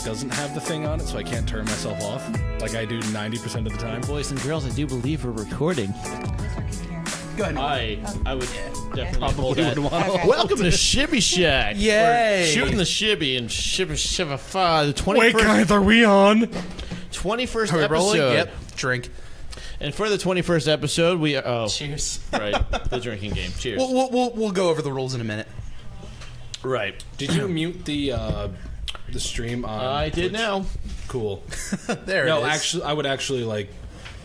doesn't have the thing on it, so I can't turn myself off like I do 90% of the time. Boys and girls, I do believe we're recording. Go ahead. I would definitely Probably would want to. Okay. Welcome to Shibby Shack. Yay. Shooting the Shibby and Shibby the 21st, Wait, guys, are we on? 21st Are we episode. rolling? Yep. Drink. And for the 21st episode, we are... Cheers. Right, the drinking game. Cheers. We'll go over the rules in a minute. Right. Did you mute the stream on I did Twitch? now. Cool. There No, it is. actually, I would actually like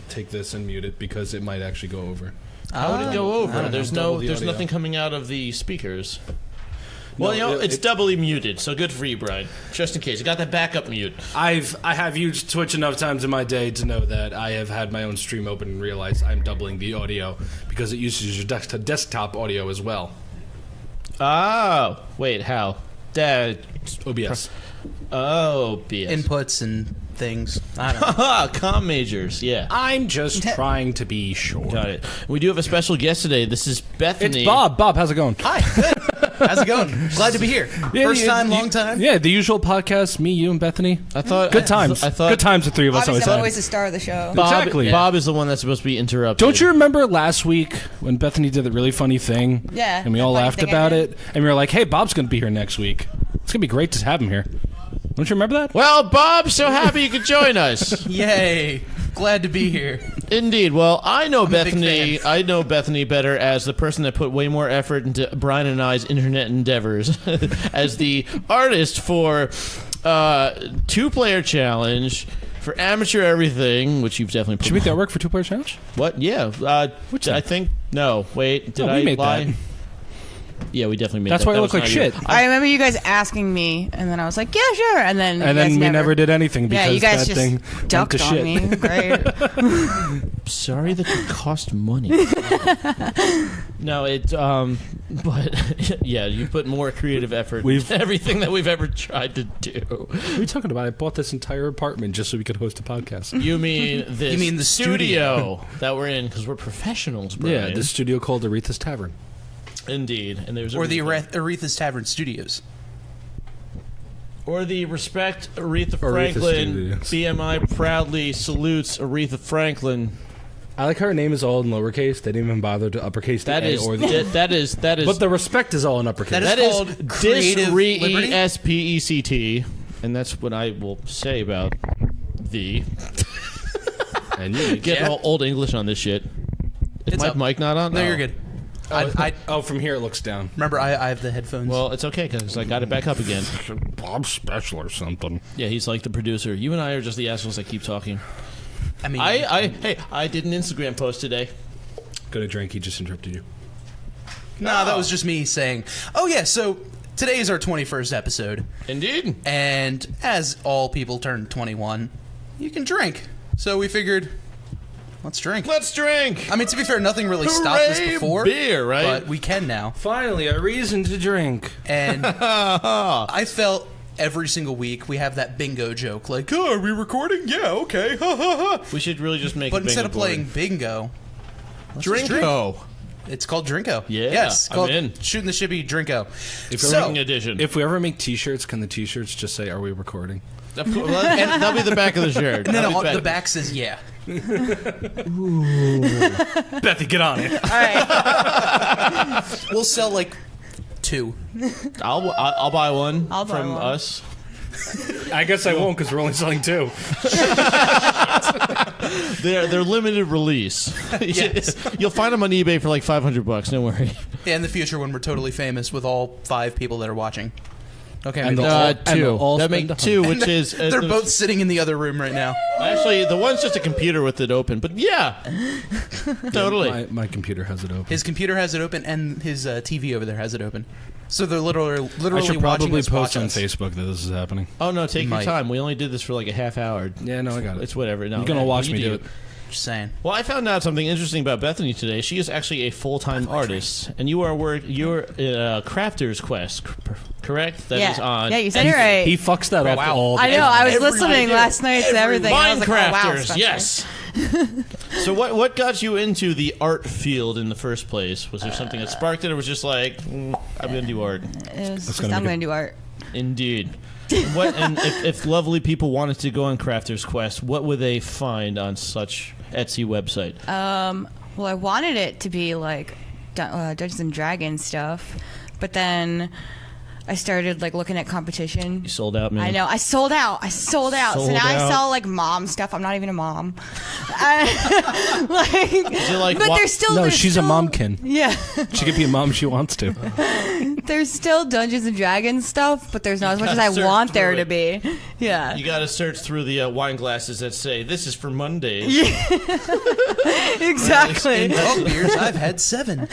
take this and mute it because it might actually go over. How would it go over? There's There's nothing coming out of the speakers. Well, No, it's doubly muted, so good for you, Brian. Just in case. You got that backup mute. I have used Twitch enough times in my day to know that I have had my own stream open and realized I'm doubling the audio because it uses your desktop audio as well. Oh, wait, how? OBS. Oh, BS. Inputs and things. I don't know. Haha, comm majors, yeah. I'm just trying to be sure. Got it. We do have a special guest today. This is Bethany. It's Bob. Bob, how's it going? Hi. Good. How's it going? Glad to be here. First time, long time. Yeah, the usual podcast, me, you, and Bethany. I thought Good times. Good times the three of us Obviously, I'm always always had. the star of the show. Bob, Exactly. Bob is the one that's supposed to be interrupted. Don't you remember last week when Bethany did that really funny thing? Yeah, And we that all funny laughed thing I about did. it. And we were like, hey, Bob's going to be here next week. It's going to be great to have him here. Don't you remember that? Well, Bob, so happy you could join us. Yay. Glad to be here. Indeed. Well, I know a big Bethany. fan. I know Bethany better as the person that put way more effort into Brian and I's internet endeavors, as the artist for two-player challenge, for amateur everything, which you've definitely put. Should we make that work for Two-Player Challenge? What? Yeah. Which I one? think no. Wait. Did No, I we made lie? that. Yeah, we definitely made That's that. why I That look was like not you. shit. I remember you guys asking me, and then I was like, "Yeah, sure," and then We never did anything because Yeah, you guys that just thing went to ducked on shit. me. Great. Sorry that it cost money. No, but yeah, you put more creative effort into everything that we've ever tried to do. What are you talking about? I bought this entire apartment just so we could host a podcast. You mean this? You mean the studio that we're in because we're professionals, Brian. Yeah, this studio called Aretha's Tavern. Indeed, and there's Or the Aretha. Aretha's Tavern Studios. Or the Respect Aretha Franklin. Studios. BMI proudly salutes Aretha Franklin. I like how her name is all in lowercase. They didn't even bother to uppercase the That A is or the that is But the respect is all in uppercase. That is called creative liberty? DISRESPECT, and that's what I will say about the. and you Getting all old English on this shit. Is It's my up. mic not on? No, you're good. from here it looks down. Remember, I have the headphones. Well, it's okay because I got it back up again. Bob's special or something. Yeah, he's like the producer. You and I are just the assholes that keep talking. I mean, I did an Instagram post today. Gonna drink. He just interrupted you. no, that was just me saying, oh, yeah, so today is our 21st episode. Indeed. And as all people turn 21, you can drink. So we figured, let's drink. Let's drink. I mean, to be fair, nothing really stopped us Hooray, before. beer, right? But we can now. Finally, a reason to drink. And I felt every single week we have that bingo joke, like, oh, are we recording? Yeah, okay. Ha, ha, ha. We should really just make. But a instead of bingo playing board. bingo, let's just drink. Drinko. It's called Drinko. Yeah, yes, I'm called in. Shootin the Shibby Drinko. If So- Drinking edition. If we ever make T-shirts, can the T-shirts just say, "Are we recording"? Of course, well, and that'll be the back of the shirt. No, That'll be the back says yeah. Bethy, get on it. All right. We'll sell like 2. I'll buy one I'll buy from one. us. I guess I won't because we're only selling 2. They're limited release. Yes. You'll find them on eBay for like $500. Don't worry. Yeah, in the future when we're totally famous with all 5 people that are watching. Okay, And maybe they'll all- Two. they'll all That spend make 2, which is they're both sitting in the other room right now. actually the one's just a computer with it open. But yeah, totally. My computer has it open. His computer has it open, and his TV over there has it open. So they're literally I should watching probably us post watch on us. Facebook that this is happening. Oh no, take your Might. time. We only did this for like a half hour. Yeah, no, I got it. It's whatever. No, You're gonna watch you me do it. Just saying. Well, I found out something interesting about Bethany today. She is actually a full-time artist, and you're Crafter's Quest, correct? That is Yeah. on. Yeah, you said it right. He fucks that up Wow. all the I know. I was Every- listening last night to everything. I was like, oh, wow, Minecrafters, Spencer. yes. So what got you into the art field in the first place? Was there something that sparked it, or was just like, I'm going to do art? It was just, gonna I'm make going to do art. Indeed. And if lovely people wanted to go on Crafter's Quest, what would they find on such Etsy website? Well, I wanted it to be like Dungeons and Dragons stuff, but then I started like looking at competition. You sold out, man. I know. I sold out. So now I sell like mom stuff. I'm not even a mom. But there's still no. She's a momkin. Yeah, she could be a mom if she wants to. There's still Dungeons and Dragons stuff, but there's not as much as I want there to be. Yeah, you got to search through the wine glasses that say this is for Mondays. Exactly. In 12 beers, I've had 7.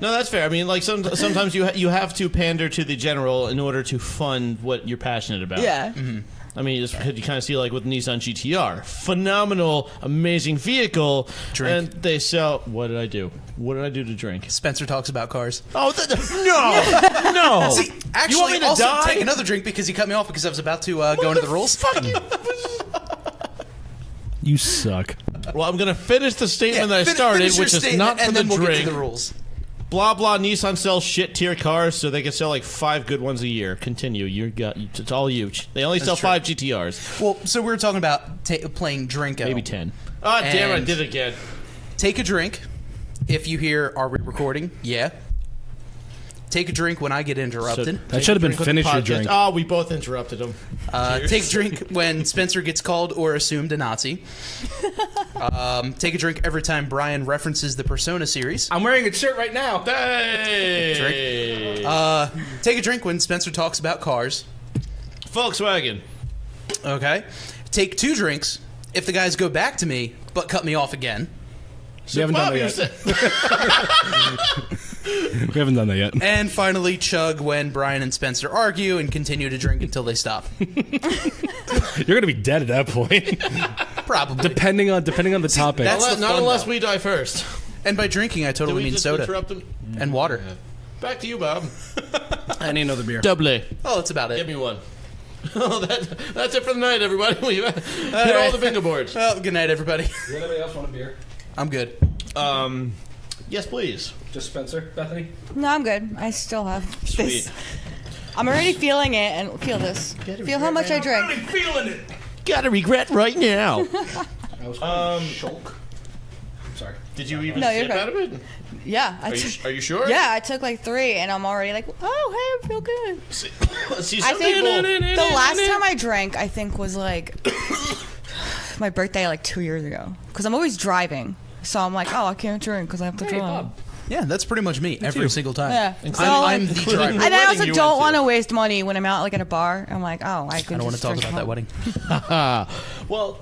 No, that's fair. I mean, like sometimes you have to pander to the general in order to fund what you're passionate about. Yeah. Mm-hmm. I mean, you kind of see like with Nissan GTR, phenomenal, amazing vehicle, Drink. and they sell. What did I do? What did I do to drink? Spencer talks about cars. Oh no! See, You want actually, me to also die? take another drink because you cut me off because I was about to go into the rules. Fuck you! You suck. Well, I'm gonna finish the statement that I started, finish your which is statement, not for and the then we'll drink. get to the rules. Blah blah. Nissan sells shit tier cars, so they can sell like 5 good ones a year. Continue. It's all you. They only sell true. 5 GTRs. Well, so we were talking about playing Drinko. Maybe 10. Oh, damn it, I And- did it again. Take a drink. If you hear, are we recording? Yeah. Take a drink when I get interrupted. That should have been finish your drink. Oh, we both interrupted him. Take a drink when Spencer gets called or assumed a Nazi. Take a drink every time Brian references the Persona series. I'm wearing a shirt right now. Hey! Take a drink when Spencer talks about cars. Volkswagen. Okay. Take 2 drinks if the guys go back to me but cut me off again. We haven't done that yet. We haven't done that yet. And finally, chug when Brian and Spencer argue and continue to drink until they stop. You're gonna be dead at that point. Probably. depending on the topic. that's the Not fun, unless though. we die first. And by drinking, I Did totally we mean just soda interrupt him? and water. Back to you, Bob. I need another beer. Double. Oh, that's about Give it. me one. Oh, that's it for the night, everybody. We hit all right. the bingo boards. Well, good night, everybody. Does anybody else want a beer? I'm good. Yes, please. Just Spencer, Bethany. No, I'm good. I still have Sweet. this. I'm already feeling it, and feel this. Feel how much I drink. Feeling it. Got a regret right now. I was Shulk. Sorry. Did you even No, you're sip good. out of it? Yeah, Are you sure? Yeah, I took like 3, and I'm already like, oh, hey, I feel good. See, I some think people. the last time I drank, I think was like my birthday, like 2 years ago. Because I'm always driving, so I'm like, oh, I can't drink because I have to drive. Yeah, that's pretty much me every single time. Yeah. I'm the Including driver. the And I wedding also you don't went want to. to waste money when I'm out like at a bar. I'm like, oh, I could I don't want to talk about that wedding. Well,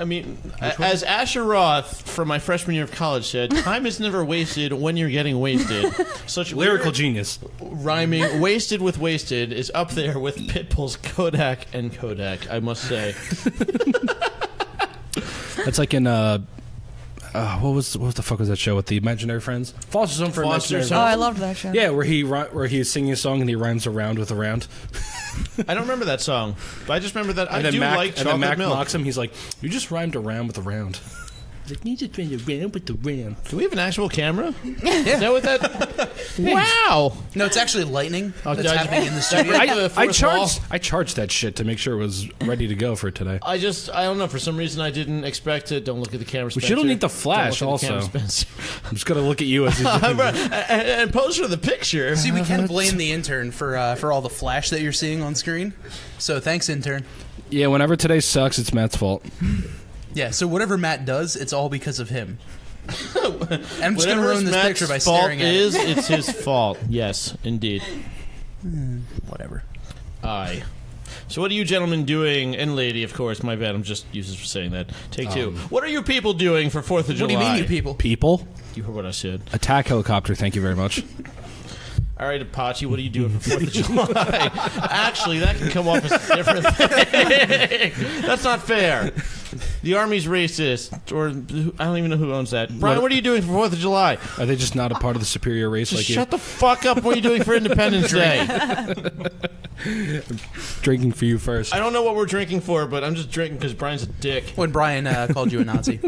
I mean, as Asher Roth from my freshman year of college said, time is never wasted when you're getting wasted. Such Lyrical weird genius. rhyming. Wasted with wasted is up there with Pitbull's Kodak and Kodak, I must say. That's like in what the fuck was that show with the imaginary friends? Foster's Home for Imaginary Foster's Oh, Friends. I loved that show. Yeah, where he's singing a song and he rhymes around with around. I don't remember that song, but I just remember that And I then do Mac, like and then chocolate Mac milk. mocks him. He's like, "You just rhymed around with around." He's like, "You just rhymed around with around." Do we have an actual camera? Is that what that? Wow! No, it's actually lightning that's I- happening in the studio. Break the fourth wall. I charged that shit to make sure it was ready to go for today. I don't know. For some reason, I didn't expect it. Don't look at the camera. We Spencer. should've need the Don't flash look at the camera, also. Spencer. I'm just gonna look at you as. and pose for the picture. See, we can blame the intern for all the flash that you're seeing on screen. So thanks, intern. Yeah, whenever today sucks, it's Matt's fault. Yeah, so whatever Matt does, it's all because of him. And I'm just going to Whatever ruin this Matt's picture by fault staring at is, it's his fault. Yes, indeed. it. Whatever. Aye. So what are you gentlemen doing, and lady, of course, my bad, I'm just useless for saying that. Take 2. What are you people doing for 4th of July? What do you mean, you people? People, You heard what I said. attack helicopter. Thank you very much. All right, Apache, what are you doing for 4th of July? Actually, that can come off as a different thing. That's not fair. The Army's racist, or I don't even know who owns that. Brian, what are you doing for 4th of July? Are they just not a part of the superior race Just like shut the fuck up. What are you doing for Independence Day? you? Drinking for you first. I don't know what we're drinking for, but I'm just drinking because Brian's a dick. When Brian called you a Nazi.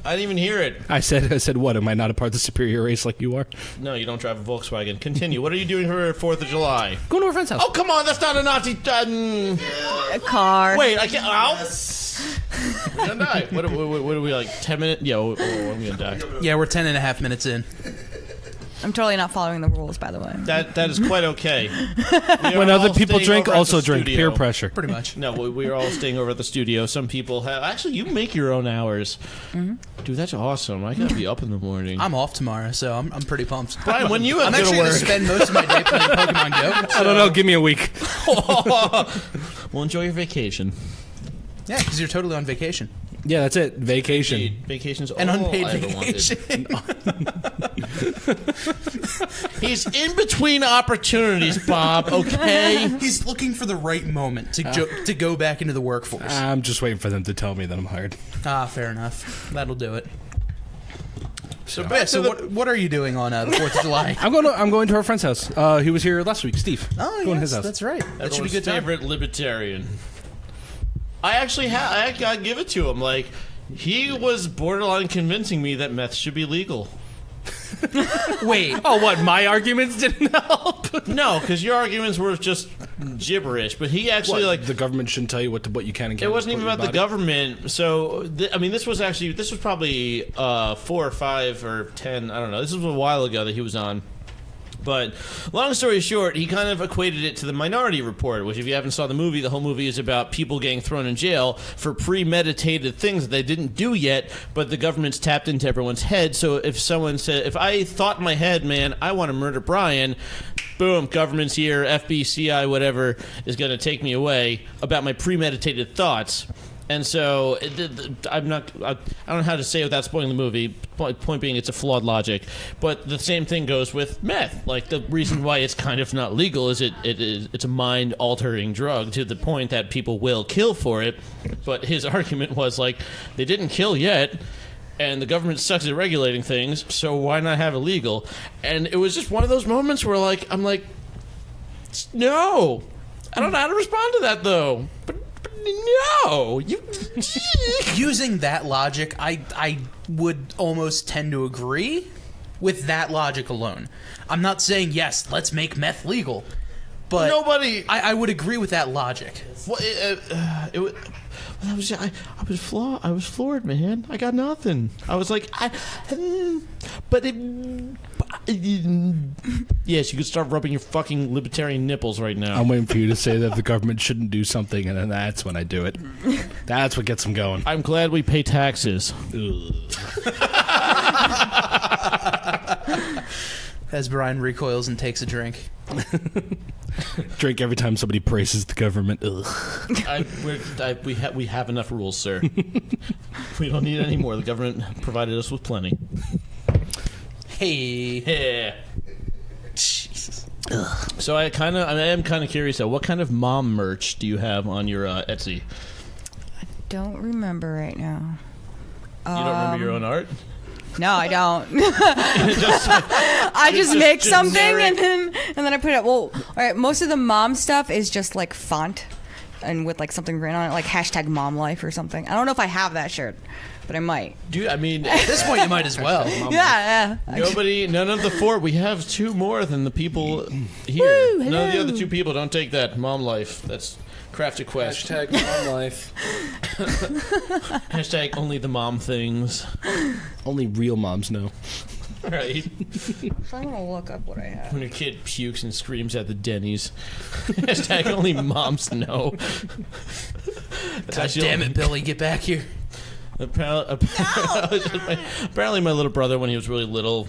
I didn't even hear it. I said, what? Am I not a part of the superior race like you are? No, you don't drive a Volkswagen. Continue. What are you doing for 4th of July? Going to a friend's house. Oh, come on. That's not a Nazi... A car. Wait, I can't... Ow. We're gonna die. What are we, like, 10 minutes? Yeah, I'm gonna die. Yeah, we're 10.5 minutes in. I'm totally not following the rules, by the way. That is quite okay. When other people drink, also drink. Peer pressure. Pretty much. No, we are all staying over at the studio. Some people have... Actually, you make your own hours. Mm-hmm. Dude, that's awesome. I gotta be up in the morning. I'm off tomorrow, so I'm pretty pumped. Brian, when you have I'm actually going to spend most of my day playing Pokemon Go. So. I don't know. Give me a week. Well, enjoy your vacation. Yeah, because you're totally on vacation. Yeah, that's it. Vacation. Indeed. Vacation's An all unpaid I ever vacation. He's in between opportunities, Bob, okay? He's looking for the right moment to go back into the workforce. I'm just waiting for them to tell me that I'm hired. Ah, fair enough. That'll do it. So, Biff, what are you doing on the 4th of July? I'm going to our friend's house. He was here last week, Steve. Oh, going to his house. That's right. That should be good. Favorite libertarian. I actually I gotta give it to him. Like, he was borderline convincing me that meth should be legal. Wait. Oh, what? My arguments didn't help? No, because your arguments were just gibberish. But he actually the government shouldn't tell you what you can and can't. It wasn't even about the body? Government. So I mean, this was probably 4 or 5 or 10. I don't know. This was a while ago that he was on. But long story short, he kind of equated it to the Minority Report, which if you haven't saw the movie, the whole movie is about people getting thrown in jail for premeditated things that they didn't do yet, but the government's tapped into everyone's head. So if someone said, if I thought in my head, man, I want to murder Brian, boom, government's here, FBI, whatever, is going to take me away about my premeditated thoughts. And so, I don't know how to say it without spoiling the movie. Point being, it's a flawed logic. But the same thing goes with meth. Like, the reason why it's kind of not legal is it's a mind-altering drug to the point that people will kill for it. But his argument was, like, they didn't kill yet, and the government sucks at regulating things, so why not have it legal? And it was just one of those moments where, like, I'm like, no. I don't know how to respond to that, though. But no, using that logic, I would almost tend to agree with that logic alone. I'm not saying yes, let's make meth legal, but I would agree with that logic. Well, I was floored, man. I got nothing. I was like, yes, you could start rubbing your fucking libertarian nipples right now. I'm waiting for you to say that the government shouldn't do something, and then that's when I do it. That's what gets them going. I'm glad we pay taxes. As Brian recoils and takes a drink. Drink every time somebody praises the government. We have enough rules, sir. We don't need any more. The government provided us with plenty. Hey. Yeah. Jesus. So I am kind of curious though. What kind of mom merch do you have on your Etsy? I don't remember right now. You don't remember your own art? No, I don't. I just make something and then I put it up. Well, all right, most of the mom stuff is just like font and with like something written on it, like hashtag mom life or something. I don't know if I have that shirt, but I might. Dude, I mean, at this point you might as well. Yeah. None of the 4. We have 2 more than the people here. Woo, none of the other 2 people don't take that mom life. That's Crafted Quest. Hashtag mom life. Hashtag only the mom things. Only real moms know. Right. So I'm gonna look up what I have. When your kid pukes and screams at the Denny's. Hashtag only moms know. God damn it, Billy, get back here. Apparently my little brother, when he was really little...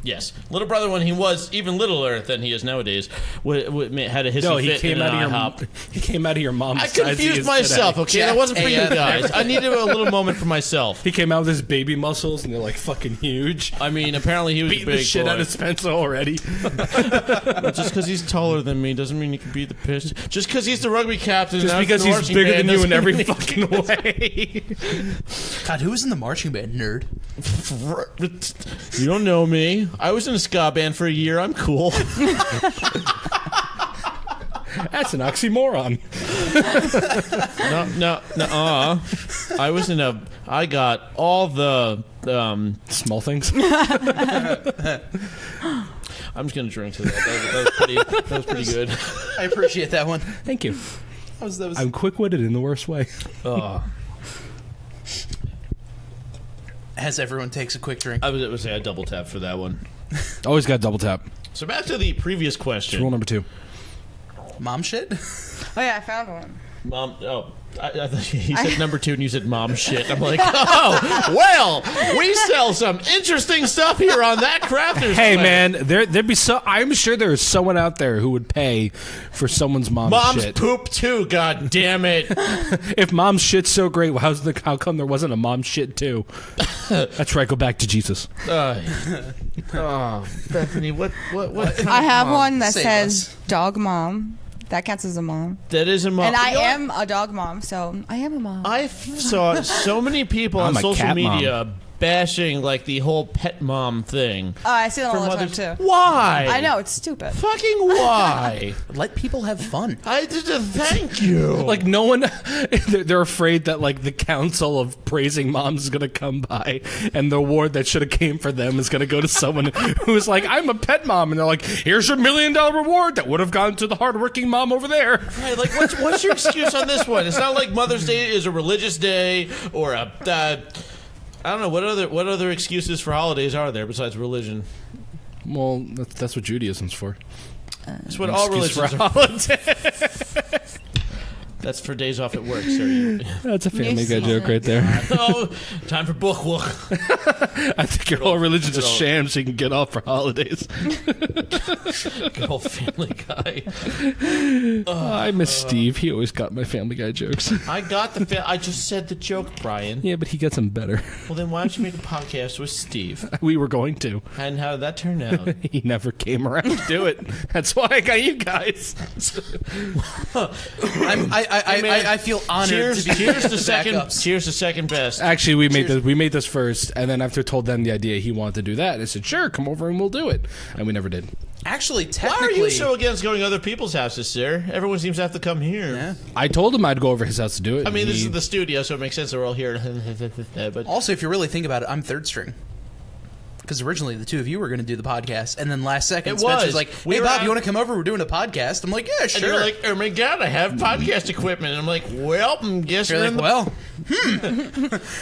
Yes, little brother when he was even littler than he is nowadays had a hissy fit in an IHOP. He came out of your mom's. I confused myself. Today. Okay, that wasn't for you guys. I needed a little moment for myself. He came out with his baby muscles and they're like fucking huge. I mean, apparently he was beating a big the shit boy. out of Spencer already. Just because he's taller than me doesn't mean he can beat the piss. Just because he's the rugby captain. Just because he's bigger than you in every fucking way. God, who was in the marching band, nerd? You don't know me. I was in a ska band for a year. I'm cool. That's an oxymoron. No. I got all the Small things. I'm just gonna drink to that. That was pretty good. I appreciate that one. Thank you. That was I'm quick-witted in the worst way. As everyone takes a quick drink. I was say I double tap for that one. Always got double tap. So back to the previous It's question. rule number 2. Mom shit? Oh yeah, I found one. Mom, I thought he said number 2 and you said mom shit. I'm like, oh, well, we sell some interesting stuff here on that crafters. Hey Plan. man, there'd be I'm sure there's someone out there who would pay for someone's Mom's shit. poop too, god damn it. If mom's shit's so great, how come there wasn't a mom shit too? That's right, go back to Jesus. Bethany, what I have mom? one that Save says us. dog mom. That counts as a mom. That is a mom. And I You know what? am a dog mom, so I am a mom. I saw so many people I'm on a social cat media bashing like the whole pet mom thing. I see that For all the time mothers. too. Why? I know, it's stupid. Fucking why? Let people have fun. I did a thank you. Like no one, they're afraid that like the council of praising moms is gonna come by, and the award that should have came for them is gonna go to someone who's like, I'm a pet mom, and they're like, here's your $1 million reward that would have gone to the hardworking mom over there. Right, like what's your excuse on this one? It's not like Mother's Day is a religious day or a I don't know what other excuses for holidays are there besides religion. Well, that's what Judaism's for. That's what all Excuse religions for are. holidays. That's for days off at work, sir. That's a Family Guy season. joke right there. Oh, time for book walk. I think your whole religion's a sham so you can get off for holidays. Good old Family Guy. I miss Steve. He always got my Family Guy jokes. I got I just said the joke, Brian. Yeah, but he gets them better. Well, then why don't you make a podcast with Steve? We were going to. And how did that turn out? He never came around to do it. That's why I got you guys. I feel honored to be Cheers the to second. backups. Cheers to second best. Actually, we made this first, and then after I told them the idea he wanted to do that, I said, sure, come over and we'll do it. And we never did. Actually, Why technically, are you so against going to other people's houses, sir? Everyone seems to have to come here. Yeah. I told him I'd go over his house to do it. I mean, and this he- is the studio, so it makes sense that we're all here. But Also, if you really think about it, I'm third string. Because originally the two of you were going to do the podcast, and then last second It Spencer's was. like, We "Hey were Bob, out- you want to come over? We're doing a podcast." I'm like, "Yeah, and sure." you're like, oh my god, I have podcast equipment. And I'm like, well, guess You're we're like, in the "Well,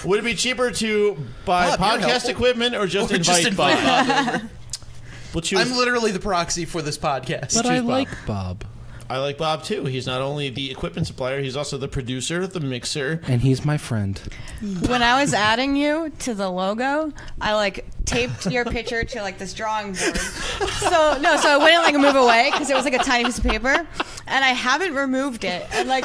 Would it be cheaper to buy Bob, you're podcast helpful. equipment or just Or invite just invite Bob? Bob over." We'll choose. I'm literally the proxy for this podcast. But I choose Bob. like Bob. I like Bob too. He's not only the equipment supplier, he's also the producer, the mixer. And he's my friend. When I was adding you to the logo, I like taped your picture to like this drawing board. So I wouldn't like move away because it was like a tiny piece of paper, and I haven't removed it, and like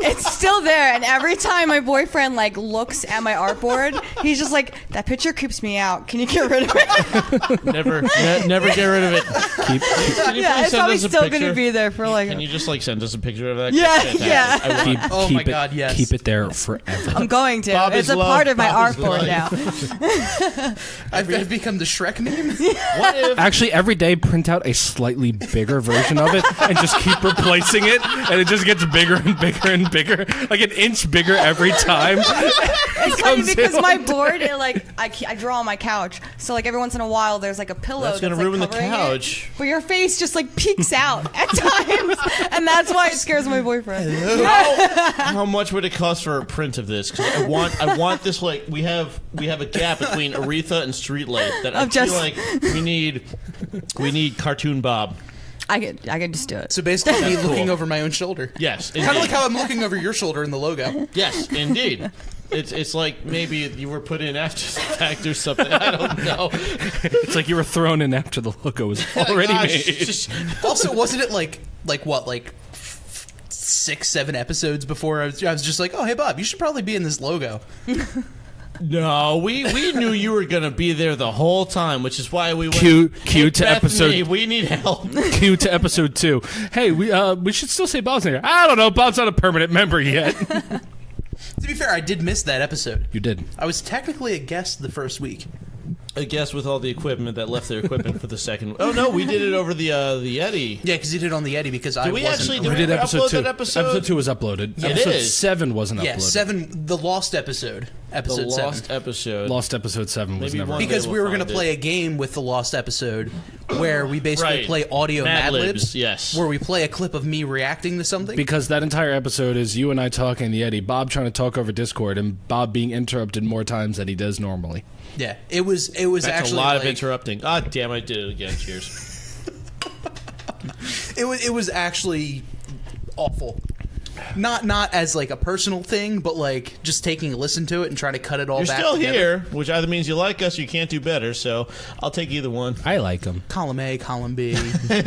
it's still there. And every time my boyfriend like looks at my artboard, he's just like, "That picture creeps me out. Can you get rid of it?" Never get rid of it. Can you Yeah, please it's send probably us a still picture? gonna be there for like. Can you just like send us a picture of that? Yeah, Fantastic. yeah. I want- Oh Keep my it- God, yes. Keep it there forever. I'm going to. Bob It's is a love. part of my Bob is artboard life. now. I've become the Shrek meme. What if Actually, every day print out a slightly bigger version of it and just keep replacing it, and it just gets bigger and bigger and bigger, like an inch bigger every time. It's funny because my board, it like I draw on my couch, so like every once in a while there's like a pillow That's gonna like, ruin the covering it, couch. but your face just like peeks out at times, and that's why it scares my boyfriend. how much would it cost for a print of this? Because I want this like we have a gap between Aretha and Streetlight that I Of feel just- like we need cartoon Bob. I could just do it. So basically, me Cool. looking over my own shoulder. Yes, Kind of indeed. like how I'm looking over your shoulder in the logo. Yes, indeed. It's like maybe you were put in after the fact or something. I don't know. It's like you were thrown in after the logo was already Gosh, made. just- Also, wasn't it like 6-7 episodes before I was just like, "Oh, hey Bob, you should probably be in this logo." no, we knew you were gonna be there the whole time, which is why we went. Cue "Hey, to Bethany, episode. We need help. Cue to episode 2. Hey, we should still say Bob's in here. I don't know. Bob's not a permanent member yet. To be fair, I did miss that episode. You did. I was technically a guest the first week. I guess with all the equipment that left their equipment for the second. Oh no, we did it over the Yeti. Yeah, because you did it on the Yeti because I wasn't. We did episode 2. That episode? Episode 2 was uploaded. Yeah, episode it is. 7 wasn't uploaded. Yeah, 7, the lost episode. Episode The 7. lost episode. Lost episode 7 was Maybe never one day Because we we'll were going to find play it. a game with the lost episode where we basically Right. play audio Mad Mad Libs, Libs. yes. Where we play a clip of me reacting to something. Because that entire episode is you and I talking the Yeti, Bob trying to talk over Discord, and Bob being interrupted more times than he does normally. Yeah, it was That's actually a lot of like- interrupting. God damn, I did it again. Cheers. It was actually awful. Not as like a personal thing, but like just taking a listen to it and trying to cut it all You're back still together. here, which either means you like us or you can't do better, so I'll take either one. I like him. Column A, column B. you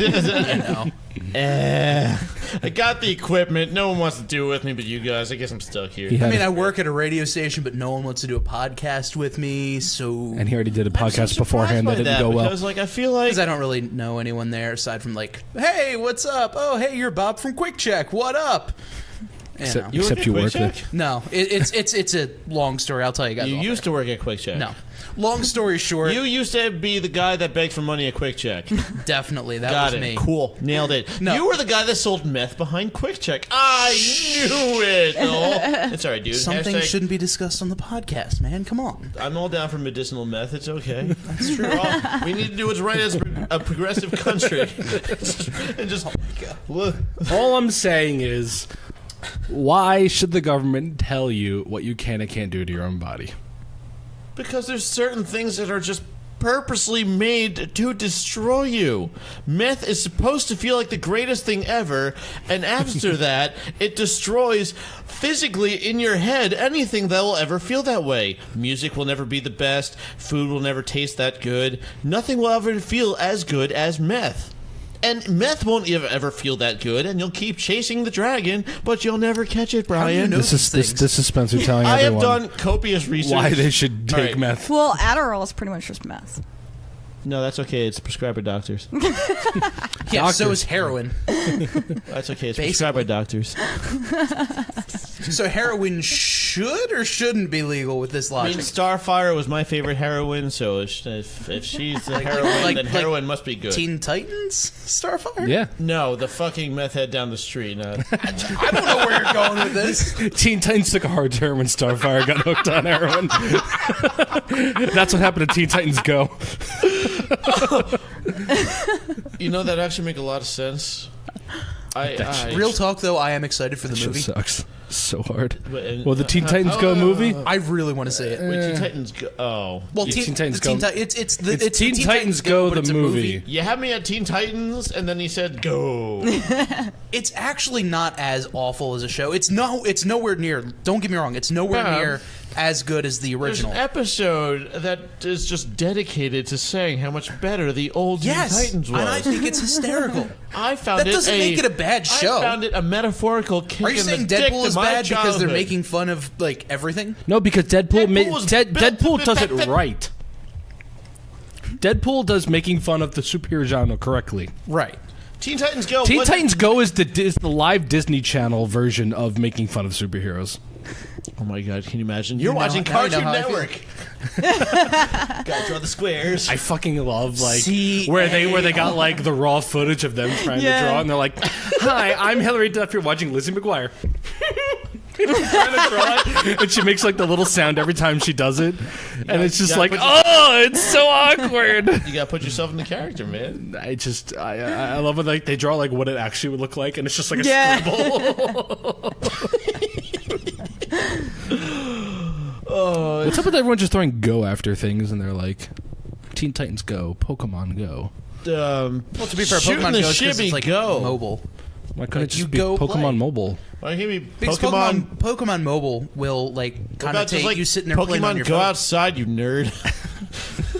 know. I got the equipment. No one wants to do it with me but you guys. I guess I'm stuck here. Yeah. I mean, I work at a radio station, but no one wants to do a podcast with me, so And he already did a I'm so podcast beforehand that surprised by didn't go well. Because, like, I feel like... because I don't really know anyone there aside from like, hey, what's up? Oh, hey, you're Bob from Quick Check. What up? You know. Except You work except at you Quick work there. Check? No, it's a long story. I'll tell you guys. You off used to work at Quick Check. air. No, long story short, You used to be the guy that begged for money at Quick Check. definitely that Got was it. me. Cool. Nailed it. No. You were the guy that sold meth behind Quick Check. I knew it. Oh, it's all right, dude. Something Hashtag- shouldn't be discussed on the podcast, man. Come on. I'm all down for medicinal meth. It's okay. That's true. We need to do what's right as a progressive country. And just look. All I'm saying is, why should the government tell you what you can and can't do to your own body? Because there's certain things that are just purposely made to destroy you. Meth is supposed to feel like the greatest thing ever, and after that, it destroys physically in your head anything that will ever feel that way. Music will never be the best, food will never taste that good, nothing will ever feel as good as meth. And meth won't ever feel that good, and you'll keep chasing the dragon, but you'll never catch it, How do you Brian. know This is things? this is Spencer telling I have everyone done copious research. why they should All take right. meth. Well, Adderall is pretty much just meth. No, that's okay. It's prescribed by doctors. Yeah, so Doctors. is heroin. That's okay. It's prescribed by doctors. So heroin should or shouldn't be legal with this I mean, logic. Starfire was my favorite heroine, so if she's the heroine, then heroin must be good. Teen Titans, Starfire. Yeah, No, the fucking meth head down the street. I don't know where you're going with this. Teen Titans took a hard turn when Starfire got hooked on heroin. That's what happened to Teen Titans Go. You know, that actually make a lot of sense. Real talk, though, I am excited for the That movie. sucks so hard. But- Well, the Teen Titans Go movie. I really want to see it. Wait, Teen Titans Go. Oh. Well, Yeah, Teen, Teen Titans the Teen Go. Ti- it's It's Teen Titans Go, but the it's a movie. You had me at Teen Titans, and then he said go. It's actually not as awful as a show. It's nowhere near. Don't get me wrong. It's nowhere Yeah. near as good as the There's original. an episode that is just dedicated to saying how much better the old Yes, Teen Titans was. and I think it's hysterical. I found That it doesn't make it a bad show. I found it a metaphorical kick Are you in saying the dick Deadpool to is my bad because they're childhood. making fun of like everything? No, because Deadpool Deadpool does it right. Deadpool does making fun of the superhero genre correctly. Right. Teen Titans Go? Teen what- Titans Go is the live Disney Channel version of making fun of superheroes. Oh my god, can you imagine? You're know- watching now you know Cartoon how I feel. Network. Gotta draw the squares. I fucking love like C-A-R. where they got like the raw footage of them trying Yeah. to draw, and they're like, "Hi, I'm Hillary Duff. You're watching Lizzie McGuire." Trying to draw it, and she makes like the little sound every time she does it, and it's just gotta like, put your- "Oh, it's so awkward." You gotta put yourself in the character, man. I love when like they draw like what it actually would look like, and it's just like a Yeah. scribble. Oh, What's up with everyone just throwing "go" after things, and they're like, "Teen Titans Go, Pokemon Go." Well, to be fair, Shootin Pokemon the Go's 'cause Shibby it's like Go. mobile. Why couldn't Like, it you just be go Pokemon play. Mobile? Why can't we Because Pokemon? Pokemon Mobile will like What about just, connotate like, you sitting there playing on Pokemon your Go phone. outside, you nerd.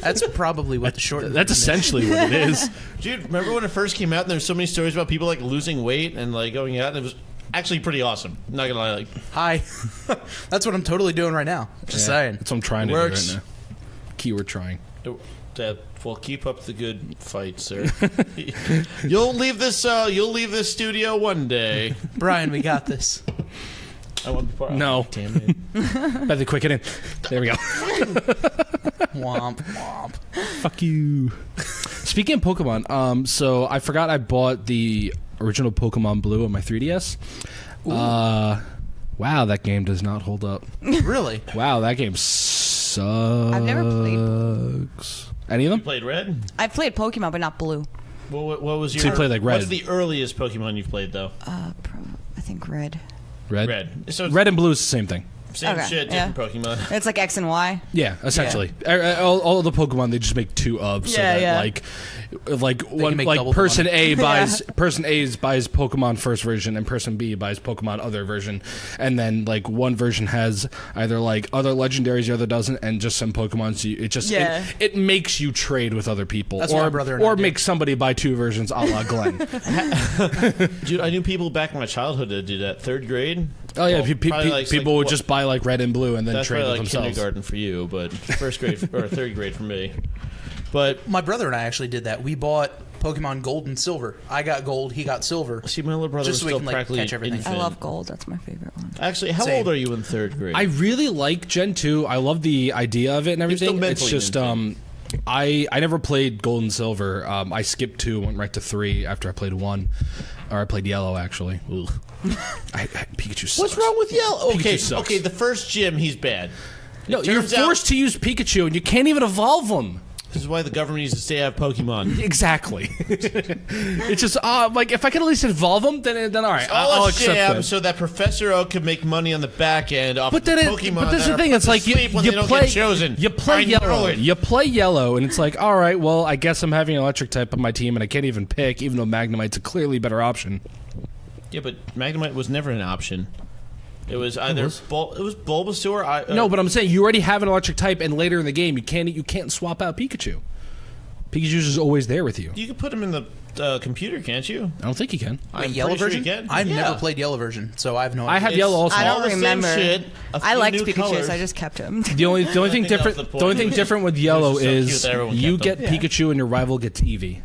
That's probably what the short. That's essentially what it is. Dude, remember when it first came out and there were so many stories about people like losing weight and like going out and it was actually pretty awesome. Not gonna lie, like Hi. That's what I'm totally doing right now. Just saying. That's what I'm trying to Works. do right now. Keyword trying. well, keep up the good fight, sir. You'll leave this studio one day. Brian, we got this. I want the part. No. Damn it. Bethany, quick, get in. There we go. Womp womp. Fuck you. Speaking of Pokemon, so I forgot I bought the original Pokemon Blue on my 3DS. Wow, that game does not hold up. Really? Wow, that game sucks. I've never played. Any of them? You played Red? I've played Pokemon, but not Blue. What was your? So you played like Red. What's the earliest Pokemon you've played though? I think Red. Red. So Red and Blue is the same thing. same Okay, shit, different Pokemon. It's like X and Y. Yeah, essentially. All of the Pokemon they just make two of, so Yeah, that yeah. like one make like double the person money. A buys person A buys Pokemon first version and person B buys Pokemon other version, and then like one version has either like other legendaries, the other doesn't, and just some Pokemon. So it just it makes you trade with other people, That's what my brother and I or do. make somebody buy two versions, a la Glenn. Dude, I knew people back in my childhood that did that. 3rd grade. Oh yeah, Well, probably like people would what- just buy like Red and Blue and then That's trade probably with like themselves. kindergarten for you, but 1st grade or 3rd grade for me. But My brother and I actually did that. We bought Pokemon Gold and Silver. I got Gold, he got Silver. see, my little brother Just was so we still can, like, practically catch everything. infant. I love Gold. That's my favorite one. Actually, how Same. old are you in 3rd grade? I really like Gen 2. I love the idea of it and still everything. It's mentally just infant. I never played Gold and Silver. I skipped 2, went right to 3 after I played 1. Or I played Yellow, actually. Ugh. Pikachu sucks. What's wrong with Yellow? Okay, Pikachu sucks. okay. The first gym, he's bad. No, you're turns out- forced to use Pikachu, and you can't even evolve him. This is why the government needs to stay out of Pokemon. Exactly. It's just, like, if I could at least evolve him, then all right, I'll All a accept sham that. so that Professor Oak can make money on the back end off But of the then, Pokemon. but that's that the are thing. put It's to like sleep when you they don't play get chosen. You play I know Yellow. it. You play Yellow, and it's like, all right, well, I guess I'm having an Electric type on my team, and I can't even pick, even though Magnemite's a clearly better option. Yeah, but Magnemite was never an option. It was either was. it was Bulbasaur. No, but I'm saying you already have an Electric type, and later in the game, you can't swap out Pikachu. Pikachu's just always there with you. you can put him in the computer, can't you? I don't think you can. I'm Yellow pretty sure version? you can. I've Yeah. never played Yellow version, so I have no idea. I have It's Yellow also. I all don't the same remember. shit, a I few liked new Pikachu, colors. so I just kept him. The only thing think that different was the the only point. thing different with Yellow It was just so cute is that everyone you kept get them. Pikachu and your rival gets Eevee.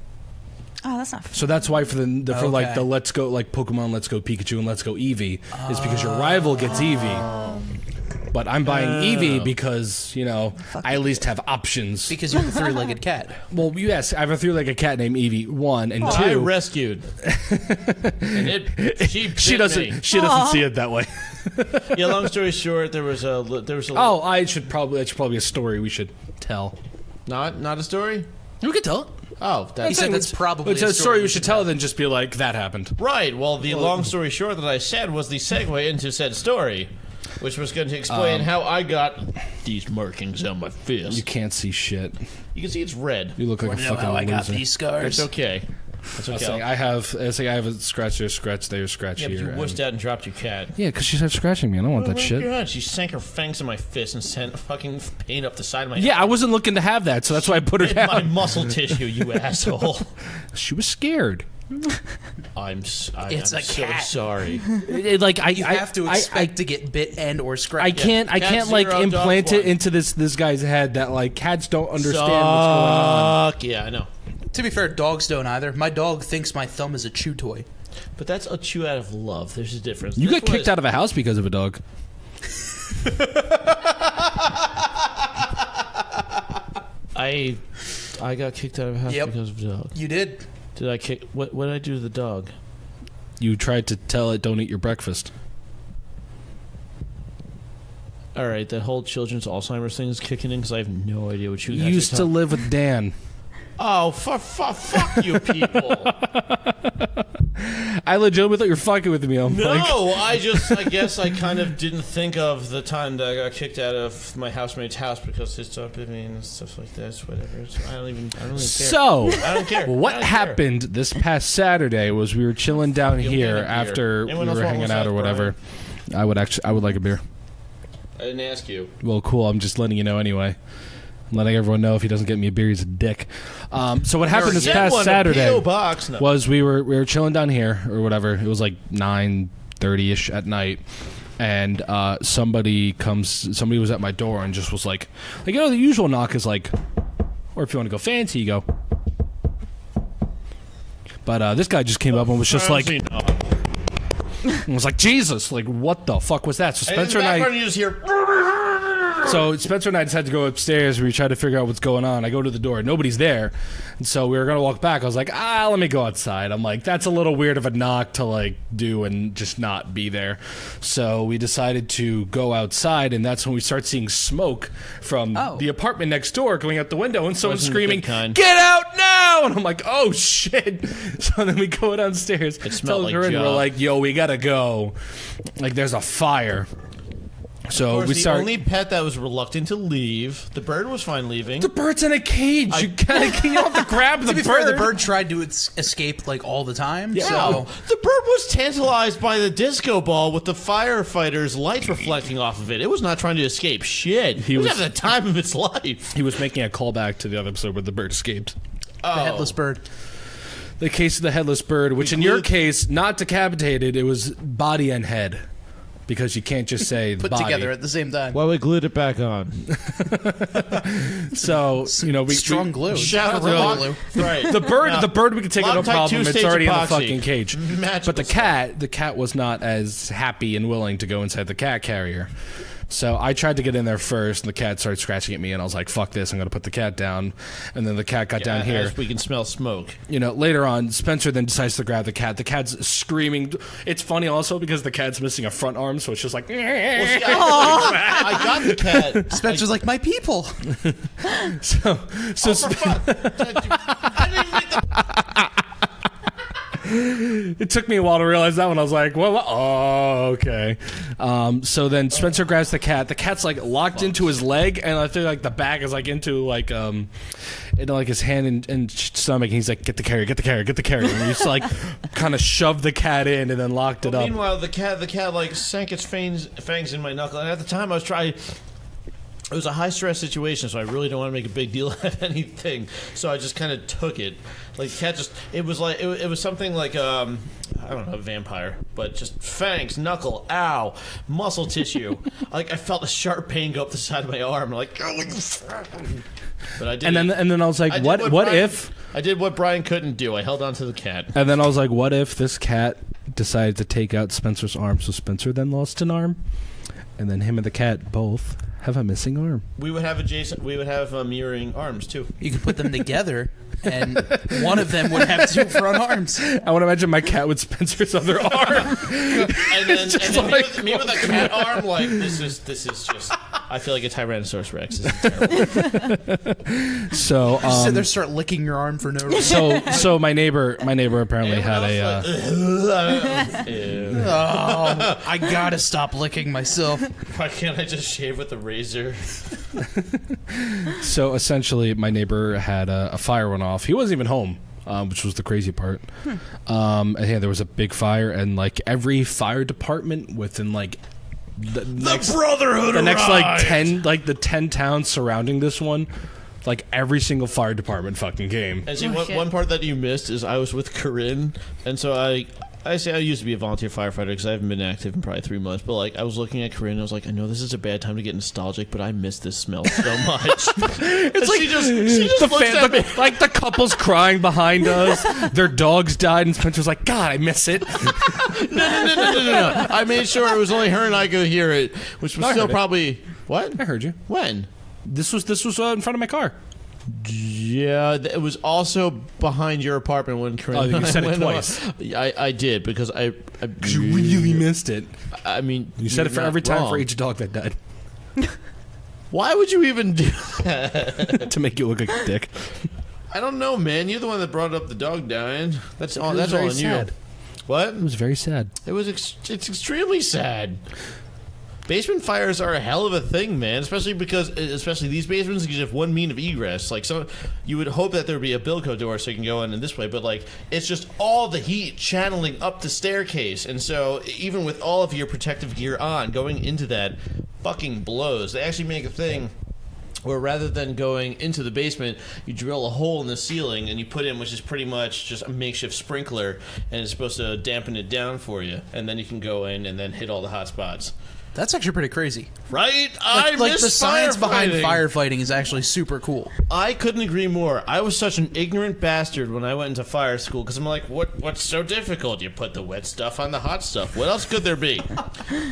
Oh, that's not. So that's why for like Okay. the Let's Go like Pokemon Let's Go Pikachu and Let's Go Eevee is because your rival gets Eevee. But I'm buying Eevee because, I at least have options. Because you're the three-legged cat. Well, yes, I have a 3-legged cat named Eevee, 1, and 2. I rescued. And She doesn't see it that way. Yeah. Long story short, there was a. Oh, I should probably be a story we should tell. not a story. We could tell it. Oh, He that's said that's probably It's a story we should tell, then just be like, that happened. right. Well, the long story short that I said was the segue into said story, which was going to explain how I got these markings on my fist. You can't see shit. You can see it's red. You look like a fucking I got loser. these scars. It's okay. It's I was okay. saying, I have a scratch there, scratch there, scratch Yeah, but here. you wussed out and dropped your cat. Yeah, because she started scratching me. I don't want that Oh my shit. God, she sank her fangs in my fist and sent fucking paint up the side of my Yeah, I wasn't looking to have that, so that's why I put her Hit my down. muscle tissue, you asshole. She was scared. I'm It's so a cat. sorry. You have to expect to get bit and or scratched. I can't Cat like 0, dog implant it 1. into this guy's head that like cats don't understand what's going on. Suck. Yeah, I know. To be fair, dogs don't either. My dog thinks my thumb is a chew toy. But that's a chew out of love. There's a difference. You got kicked out of a house because of a dog. I got kicked out of a house Yep. because of a dog. You did. Did I kick? What did I do to the dog? You tried to tell it don't eat your breakfast. All right, that whole children's Alzheimer's thing is kicking in because I have no idea what you You guys used are to talking- live with Dan. Oh, fuck you people. I legitimately thought you were fucking with me. I'm like, No, I guess I kind of didn't think of the time that I got kicked out of my housemate's house because his dog bit me and stuff like that. Whatever. So I don't even care. so I don't care. what I don't happened this past Saturday was we were chilling down You'll here get a beer. after Anyone we else were want hanging one out or South whatever. I would like a beer. care. I didn't ask you. Well, cool. I'm just letting you know anyway. I'm letting everyone know if he doesn't get me a beer, he's a dick. So what happened this Get past one, a Saturday P.O. box. No. was we were chilling down here or whatever. It was like 9:30ish at night, and somebody was at my door and just was like the usual knock is like, or if you want to go fancy, you go. But this guy just came up and was just like, Fancy knock. and was like, Jesus, like what the fuck was that? So And in Spencer the and I. background, you just hear. So Spencer and I decided to go upstairs. We tried to figure out what's going on. I go to the door. Nobody's there. And so we were going to walk back. I was like, let me go outside. I'm like, that's a little weird of a knock to like do and just not be there. So we decided to go outside, and that's when we start seeing smoke from the apartment next door going out the window, and someone's screaming, "Get out now!" And I'm like, oh shit. So then we go downstairs. It smelled like we're like, yo, we gotta go. Like, there's a fire. So we start. The only pet that was reluctant to leave. The bird was fine leaving. The bird's in a cage. You don't have to grab the bird. Fair, the bird tried to escape like all the time. Yeah. So. The bird was tantalized by the disco ball with the firefighters' lights reflecting off of it. It was not trying to escape shit. He was having the time of its life. He was making a callback to the other episode where the bird escaped. The headless bird. The case of the headless bird, which in your case, not decapitated, it was body and head. Because you can't just say put body. together at the same time. Well, we glued it back on. So we strong glue. Shout out to glue. Right. The bird we could take it no problem. It's already in the epoxy. fucking cage. Magical But the cat was not as happy and willing to go inside the cat carrier. So I tried to get in there first, and the cat started scratching at me, and I was like, fuck this, I'm going to put the cat down. And then the cat got down here. As we can smell smoke. Later on, Spencer then decides to grab the cat. The cat's screaming. It's funny also because the cat's missing a front arm, so it's just like... I got the cat. Spencer's like, my people. So for fun. I didn't even make the... It took me a while to realize that one. I was like, well, okay. So then Spencer grabs the cat. The cat's like locked into his leg, and I feel like the bag is like into his hand and stomach. And he's like, get the carrier. And he's like, kind of shoved the cat in and then locked it up. Meanwhile, the cat like sank its fangs in my knuckle, and at the time I was trying. It was a high-stress situation, so I really don't want to make a big deal out of anything. So I just kind of took it. Like, the cat just... It was like... It was something like, I don't know, a vampire. But just fangs, knuckle, ow, muscle tissue. Like, I felt a sharp pain go up the side of my arm. Like... But I did. And then I was like, what if... I did what Brian couldn't do. I held on to the cat. And then I was like, what if this cat decided to take out Spencer's arm? So Spencer then lost an arm. And then him and the cat both... have a missing arm. We would have mirroring arms too. You could put them together, and one of them would have two front arms. I want to imagine my cat with Spencer's other arm. and then like, me with a cat arm. Like this is just. I feel like a Tyrannosaurus Rex. This is terrible. So you sit there, start licking your arm for no reason. So my neighbor apparently had a. I gotta stop licking myself. Why can't I just shave with a razor? So essentially, my neighbor had a fire went off. He wasn't even home, which was the crazy part. And yeah, there was a big fire, and like every fire department within like the next Brotherhood. The next arrived. like 10 towns surrounding this one. Like every single fire department fucking came. And see, one part that you missed is I was with Corinne, and so I used to be a volunteer firefighter because I haven't been active in probably 3 months. But like, I was looking at Corinne, and I was like, I know this is a bad time to get nostalgic, but I miss this smell so much. It's like she just the looks at me. like the couple's crying behind us. Their dogs died, and Spencer's like, God, I miss it. No. I made sure it was only her and I could hear it, which was still probably what? I heard you. When? This was in front of my car. Yeah, it was also behind your apartment when Corinne. Oh, you said it twice. I did because I you really missed it. I mean, you said it for every time for each dog that died. Why would you even do that? To make you look like a dick. I don't know, man. You're the one that brought up the dog dying. That's all. That's very all on sad. you. What? It was very sad. It's extremely sad. Basement fires are a hell of a thing, man. Especially these basements, because you have one mean of egress. Like, so you would hope that there would be a Miljkovic door so you can go in this way, but like it's just all the heat channeling up the staircase, and so even with all of your protective gear on, going into that fucking blows. They actually make a thing where rather than going into the basement, you drill a hole in the ceiling and you put in, which is pretty much just a makeshift sprinkler, and it's supposed to dampen it down for you, and then you can go in and then hit all the hot spots. That's actually pretty crazy. Right? Like miss the science behind firefighting. firefighting is actually super cool. I couldn't agree more. I was such an ignorant bastard when I went into fire school because I'm like, what's so difficult? You put the wet stuff on the hot stuff. What else could there be?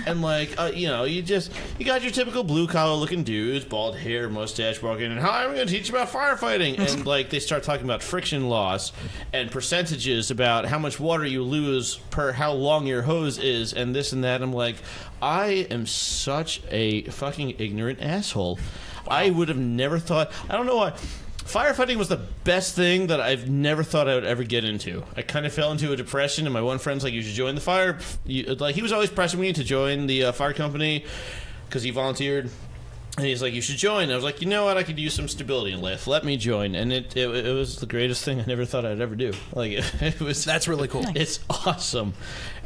And like, you got your typical blue collar looking dudes, bald hair, mustache, walking, and hi, I'm going to teach you about firefighting. And like, they start talking about friction loss and percentages about how much water you lose per how long your hose is, and this and that. I'm like, I am such a fucking ignorant asshole. I would have never thought. I don't know why. Firefighting was the best thing that I've never thought I would ever get into. I kind of fell into a depression, and my one friend's like, "You should join the fire." He was always pressing me to join the fire company because he volunteered. And he's like, "You should join." I was like, "You know what? I could use some stability in life. Let me join." And it was the greatest thing I never thought I'd ever do. Like it was. That's really cool. It's awesome.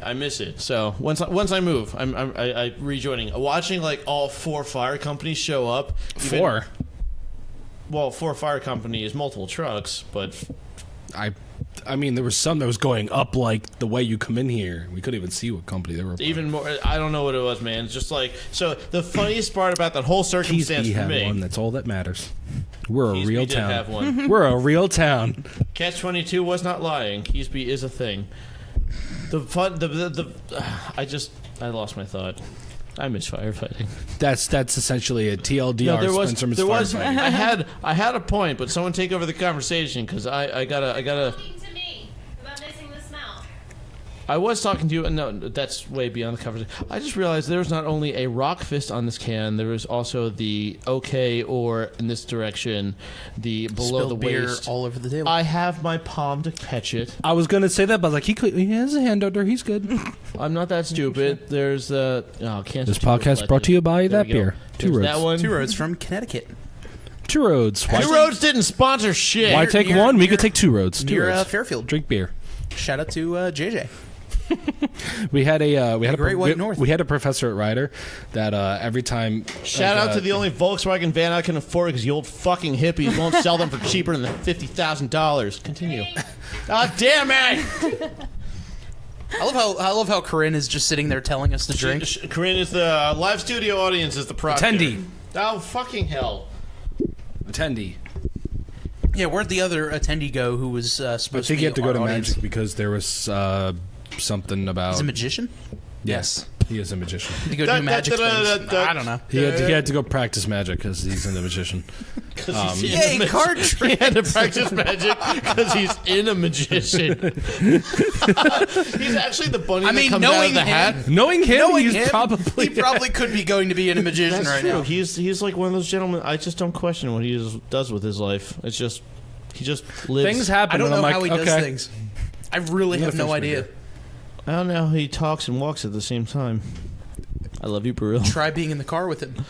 I miss it. So once I move, I rejoining. Watching like all 4 fire companies show up. 4. Well, 4 fire companies, multiple trucks, but I mean, there was some that was going up like the way you come in here. We couldn't even see what company they were. Even more. I don't know what it was, man. It's just like so. The funniest part about that whole circumstance Keithby for had me. one. That's all that matters. We're a Keithby real did town. have one. We're a real town. Catch-22 was not lying. Keithby is a thing. The fun. I lost my thought. I miss firefighting. That's essentially a TLDR. No, Spencer miss firefighting. I had a point, but someone take over the conversation because I gotta. Talking to me about missing the smell. I was talking to you, and no, that's way beyond the conversation. I just realized there was not only a rock fist on this can, there was also the okay, or in this direction, the below Spilled the beer waist. all over the table. I have my palm to catch it. I was gonna say that, but I was like, he has a hand under. He's good. I'm not that stupid. There's cancer. This podcast brought to you by There that we go. beer. Two There's Roads. that one. 2 Roads from Connecticut. 2 Roads. Two Roads didn't sponsor shit. Why take near- one? We near- could take 2 Roads. 2 Near Roads. Fairfield. Drink beer. Shout out to JJ. We had a Great White North. We had a professor at Ryder that every time. Shout out to the only Volkswagen van I can afford because you old fucking hippies won't sell them for cheaper than $50,000. Continue. God damn it! I love how Corinne is just sitting there telling us to drink. Corinne is the live studio audience is the project. Attendee. Oh fucking hell! attendee. Yeah, where'd the other attendee go who was supposed to be I think you have to go our to audience? Magic because there was something about. He's a magician? Yes, he is a magician. To go do magic things? I don't know. He had to go practice magic because he's a magician. Yay, card trick! He had to practice magic because he's in a magician. He's actually the bunny that comes out of the hat. Knowing him, He he's probably could be going to be in a magician That's right true. now. He's like one of those gentlemen. I just don't question what he does with his life. It's just he just lives. things happen. I don't and know I'm how like, he does okay. things. I really have no idea. I don't know how he talks and walks at the same time. I love you, Burrell. Try being in the car with him.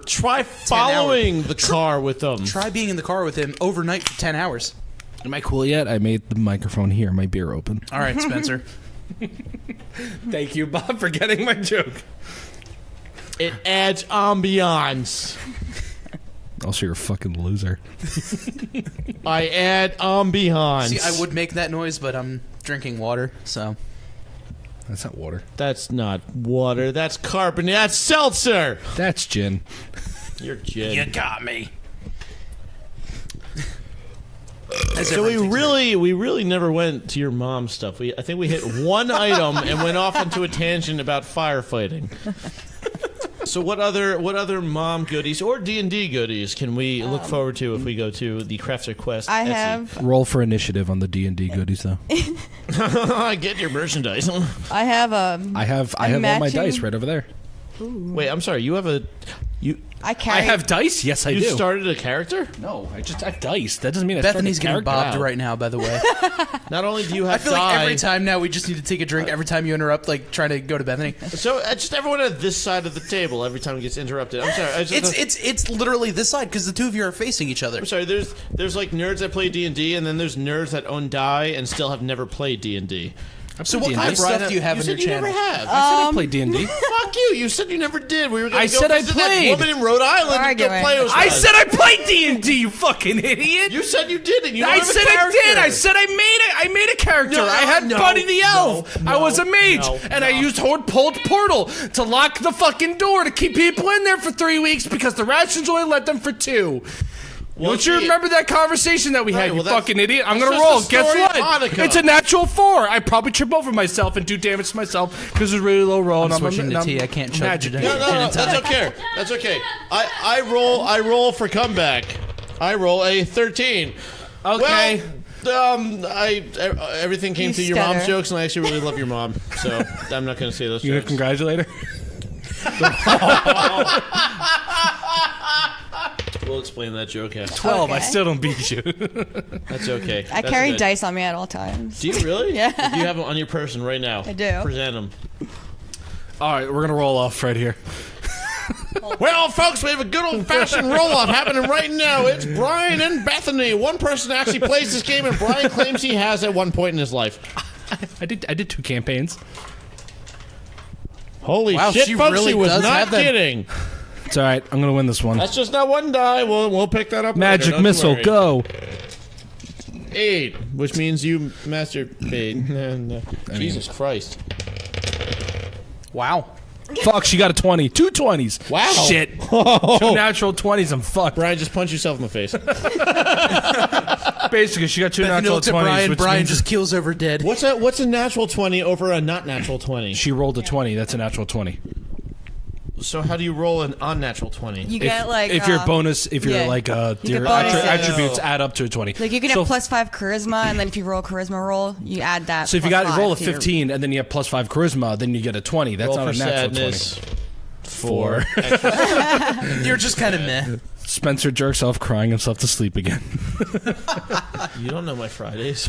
Try following the car with them. Try being in the car with him overnight for 10 hours. Am I cool yet? I made the microphone here. My beer open. All right, Spencer. Thank you, Bob, for getting my joke. It adds ambiance. Also, you're a fucking loser. I add ambiance. See, I would make that noise, but I'm drinking water, so. That's not water. That's not water. That's carbonate. That's seltzer. That's gin. You're gin. got me. So we really never went to your mom's stuff. I think we hit one item and went off into a tangent about firefighting. So what other mom goodies or D&D goodies can we look forward to if we go to the Crafter Quest? I Etsy? have Roll for initiative on the D&D goodies, though. Get your merchandise. I have all my matching- dice right over there. Wait, I'm sorry. You have a I carry. I have dice. Yes, I you do. started a character? No, I have dice. That doesn't mean I Bethany's started a getting character. bobbed right now, by the way. Not only do you have I feel like every time now we just need to take a drink every time you interrupt, like trying to go to Bethany. So just everyone at this side of the table every time it gets interrupted. I'm sorry. It's literally this side because the two of you are facing each other. I'm sorry. There's like nerds that play D&D, and then there's nerds that own die and still have never played D&D. So what kind of stuff do you have You on your said you channel? never have. I said I played D&D. Fuck you. You said you never did. We were going I to go said I visit played. that woman in Rhode Island and go Arguing. play with I her. said I played D&D, you fucking idiot. You said you did, and you don't I have a said I character. did. I said I made a character. No, I had no, Buddy the Elf. no, I was a mage, no, and I used pulled portal to lock the fucking door to keep people in there for 3 weeks because the rations only let them for 2. Well, Don't you remember that conversation that we had, Right, you well, that's- fucking idiot? I'm that's gonna just roll. the Guess story of what? Hanukkah. It's a natural 4. I probably trip over myself and do damage to myself because it's a really low roll. I'm and switching to I'm T. I can't chug magic. today. No, that's okay. That's okay. I roll for comeback. I roll a 13. Okay. Well, everything came You through your mom's stutter. jokes, and I actually really love your mom, so I'm not going to say those You gonna jokes. congratulate her? We'll explain that joke after. 12. I Okay. still don't beat you. That's okay. I That's carry okay. dice on me at all times. Do you really? Yeah. Do you have them on your person right now? I do. Present them. All right, we're gonna roll off right here. Well, folks, we have a good old-fashioned roll-off happening right now. It's Brian and Bethany. One person actually plays this game, and Brian claims he has at one point in his life. I did 2 campaigns. Holy Wow, shit, she folks, really he was does not have that- kidding. It's all right. I'm gonna win this one. That's just not one die. We'll pick that up Magic later. Don't you missile, worry. go. 8, which means you masturbate. No. Jesus Christ. Wow. Fuck, she got a 20. 2 20s. Wow. Shit. 2 natural 20s. I'm fucked. Brian, just punch yourself in the face. Basically, she got 2 Bethany natural looks at 20s. Brian. Which Brian means just keels over dead. What's a natural 20 over a not natural 20? she rolled a 20. That's a natural 20. So how do you roll an unnatural 20? You get like if your bonus, if your yeah. like You your get bonuses. attributes add up to a 20. like you can So- have +5 charisma, and then if you roll a charisma roll, you add that. So if you got +5 roll a to your- 15 and then you have +5 charisma, then you get a 20. That's Roll not for a natural sadness. 20. 4. You're just kind of meh. Spencer jerks off, crying himself to sleep again. You don't know my Fridays.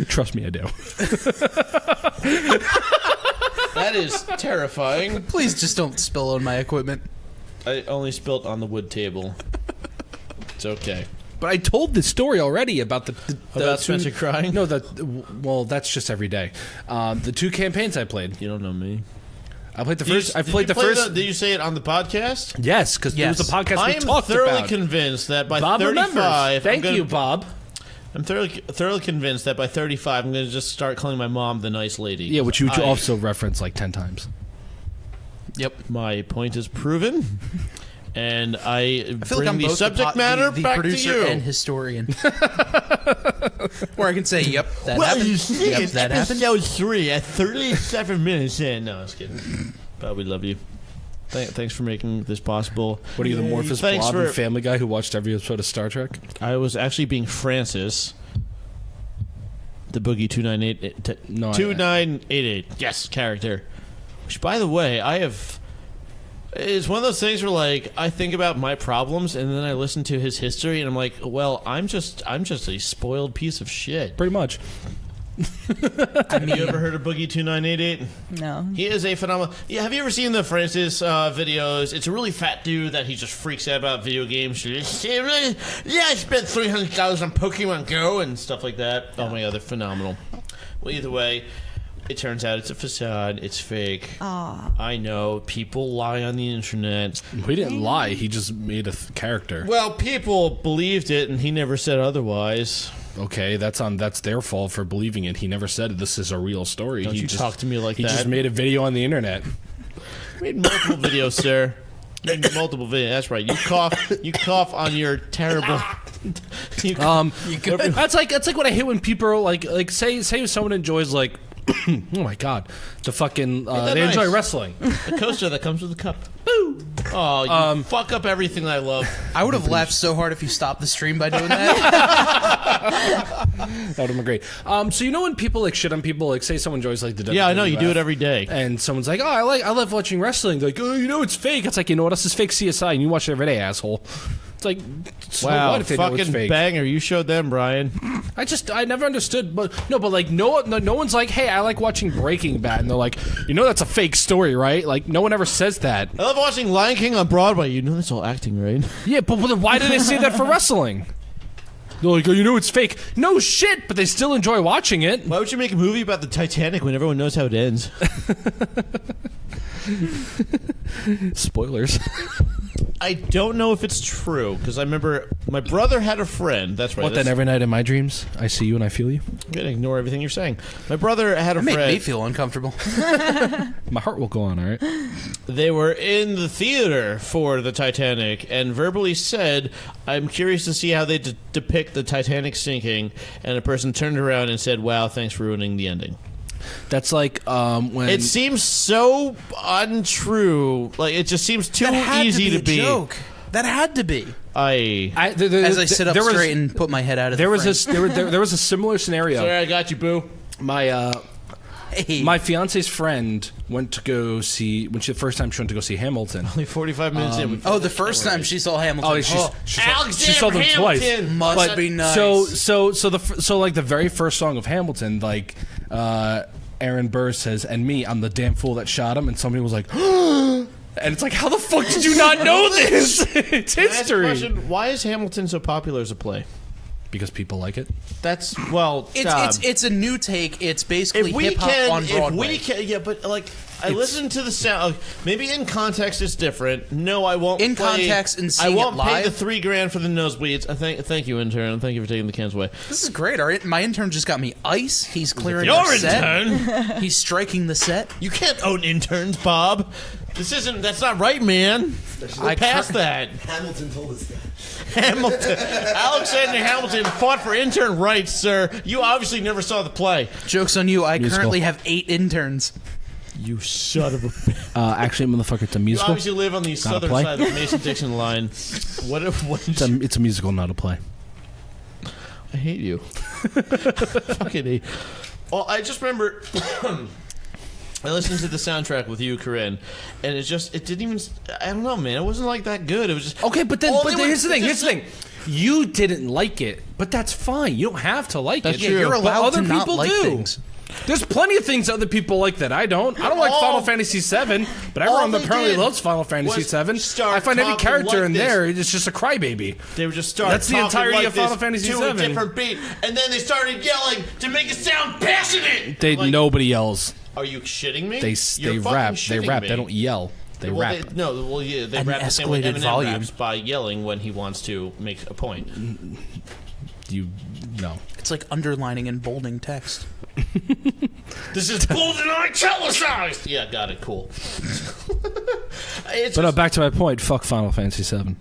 Trust me, I do. That is terrifying. Please just don't spill on my equipment. I only spilt on the wood table. It's okay. But I told this story already about the About two- Spencer crying? No, well, that's just every day. The 2 campaigns I played. You don't know me. I played the first. I played the first. Did you say it on the podcast? Yes, because it was Yes. the podcast I we am talked thoroughly about. convinced that by Bob 35, remembers. Thank you, Bob. Bob. I'm thoroughly convinced that by 35, I'm going to just start calling my mom the nice lady. Yeah, which you I- also referenced like 10 times. Yep. My point is proven, and I I feel bring like I'm the both subject the matter the back to producer you. and historian. Where I can say, "Yep, that Well, happened." you see, Yep, it's that happened. episode 3 at 37 minutes in. No, I was kidding. But we love you. Thanks for making this possible. What are you, the Morphous Thanks Blob for- and Family Guy who watched every episode of Star Trek? I was actually being Francis. The Boogie 2988. No, I- 2988. Yes, character. Which, by the way, I have. It's one of those things where, like, I think about my problems and then I listen to his history and I'm like, well, I'm just a spoiled piece of shit. Pretty much. Have you ever heard of Boogie 2988? No. He is a phenomenal. Yeah, have you ever seen the Francis videos? It's a really fat dude that he just freaks out about video games. Yeah, I spent $300 on Pokemon Go and stuff like that. Oh my god, they're phenomenal. Well, either way, it turns out it's a facade. It's fake. Aw. I know people lie on the internet. We didn't lie. He just made a character. Well, people believed it, and he never said otherwise. Okay, that's their fault for believing it. He never said this is a real story. Don't he you just, talk to me like he that. just made a video on the internet. Made multiple videos, sir. Made multiple videos. That's right. You cough on your terrible. That's like what I hate when people are like say someone enjoys like oh my god, the fucking that they enjoy nice? wrestling. The coaster that comes with the cup. Boo! Oh, you fuck up everything I love. I would have laughed so hard if you stopped the stream by doing that. That would have been great. So you know when people like shit on people, like say someone enjoys like the WWE, Yeah, I know. You do it every day. and someone's like, oh, I love watching wrestling. They're like, oh, you know it's fake. It's like, you know what else is fake? CSI, and you watch it every day, asshole. It's like, so Wow, what if they know it's fucking fake? banger. You showed them, Brian. I never understood, but like no one's like, hey, I like watching Breaking Bad, and they're like, you know that's a fake story, right? Like no one ever says that. I love watching Lion King on Broadway. You know that's all acting, right? Yeah, but why did they say that for wrestling? They're like, oh, you know it's fake. No shit, but they still enjoy watching it. Why would you make a movie about the Titanic when everyone knows how it ends? Spoilers. I don't know if it's true, because I remember my brother had a friend. That's right. What, then every night in my dreams, I see you and I feel you? I'm going to ignore everything you're saying. My brother had a It made friend. me feel uncomfortable. My heart will go on, all right? They were in the theater for the Titanic and verbally said, I'm curious to see how they depict the Titanic sinking. And a person turned around and said, wow, thanks for ruining the ending. That's like when... It seems so untrue. Like, it just seems too easy to be. Joke. That had to be. As I sit up straight and put my head out of there the was frame. there was a similar scenario. Sorry, I got you, boo. My fiance's friend went to go see the first time she went to go see Hamilton. Only 45 minutes in. The first time she saw Hamilton. Oh, she saw them Hamilton twice. Must be nice. So like the very first song of Hamilton, like Aaron Burr says, "And me, I'm the damn fool that shot him," and somebody was like, and it's like, how the fuck did you not know this? It's history. Why is Hamilton so popular as a play? Because people like it. That's It's a new take. It's basically hip hop on Broadway. But like I listen to the sound. Maybe in context it's different. No, I won't. In context and seeing I won't it live. pay the $3,000 for the nosebleeds. Thank you, intern. Thank you for taking the cans away. This is great. My intern just got me ice. He's clearing Your the set. intern. He's striking the set. You can't own interns, Bob. That's not right, man. We're past that. Hamilton told us that. Alexander Hamilton fought for intern rights, sir. You obviously never saw the play. Joke's on you. I Musical. currently have 8 interns. You son of a... Actually, motherfucker, it's a You musical. obviously live on the southern play. side of the Mason-Dixon line. It's a musical, not a play. I hate you. Fucking hate. Well, I just remember... I listened to the soundtrack with you, Corinne, and it didn't even... I don't know, man. It wasn't like that good. It was just... Okay, but here's the thing. You didn't like it, but that's fine. You don't have to like That's it. true. You're But allowed other to not people like do. things. There's plenty of things other people like that I don't. I don't like Final Fantasy VII, but everyone they apparently did loves Final Fantasy was VII. start I find every talking character like in this. there is just a crybaby. They would just start That's the talking entirety like of Final this Fantasy to a VII. different beat, and then they started yelling to make it sound passionate. Nobody yells. Are you shitting me? They You're rap. fucking They rap. shitting They me. don't yell. They Well, rap. They An rap the same way escalated Eminem volume. raps by yelling when he wants to make a point. No. It's like underlining and bolding text. This is bold and italicized. Yeah, got it. Cool. But back to my point. Fuck Final Fantasy VII.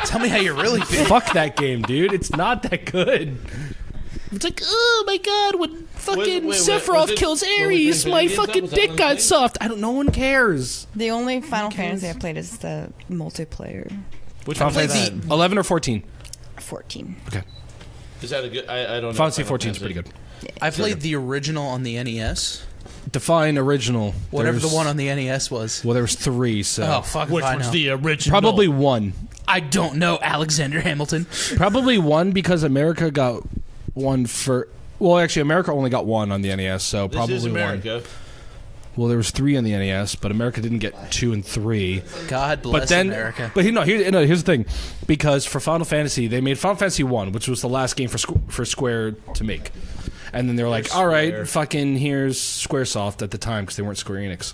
Tell me how you really feel. Fuck that game, dude. It's not that good. It's like, oh my god, when fucking was Sephiroth it- kills what was Ares, it, my Infinity? fucking Was that dick one got thing? soft. No one cares. The only Final Fantasy I played is the multiplayer. Which Final one is Fantasy that? 11 or 14? 14. Okay. Is that a good? I don't know. Final Fantasy Final 14 is Fantasy. pretty good. I played the original on the NES. Define original. Whatever the There's- one on the NES was. Well, there was 3, so Oh, fuck Which if I was know. the original? probably 1. I don't know, Alexander Hamilton. Probably 1 because America got 1 for. Well, actually, America only got 1 on the NES, so This probably is 1. America. Well, there was 3 on the NES, but America didn't get 2 and 3. God bless But then, America. but here's the thing, because for Final Fantasy, they made Final Fantasy 1, which was the last game for Square to make, and then they're like, Here's all right, Square. fucking here's SquareSoft at the time because they weren't Square Enix.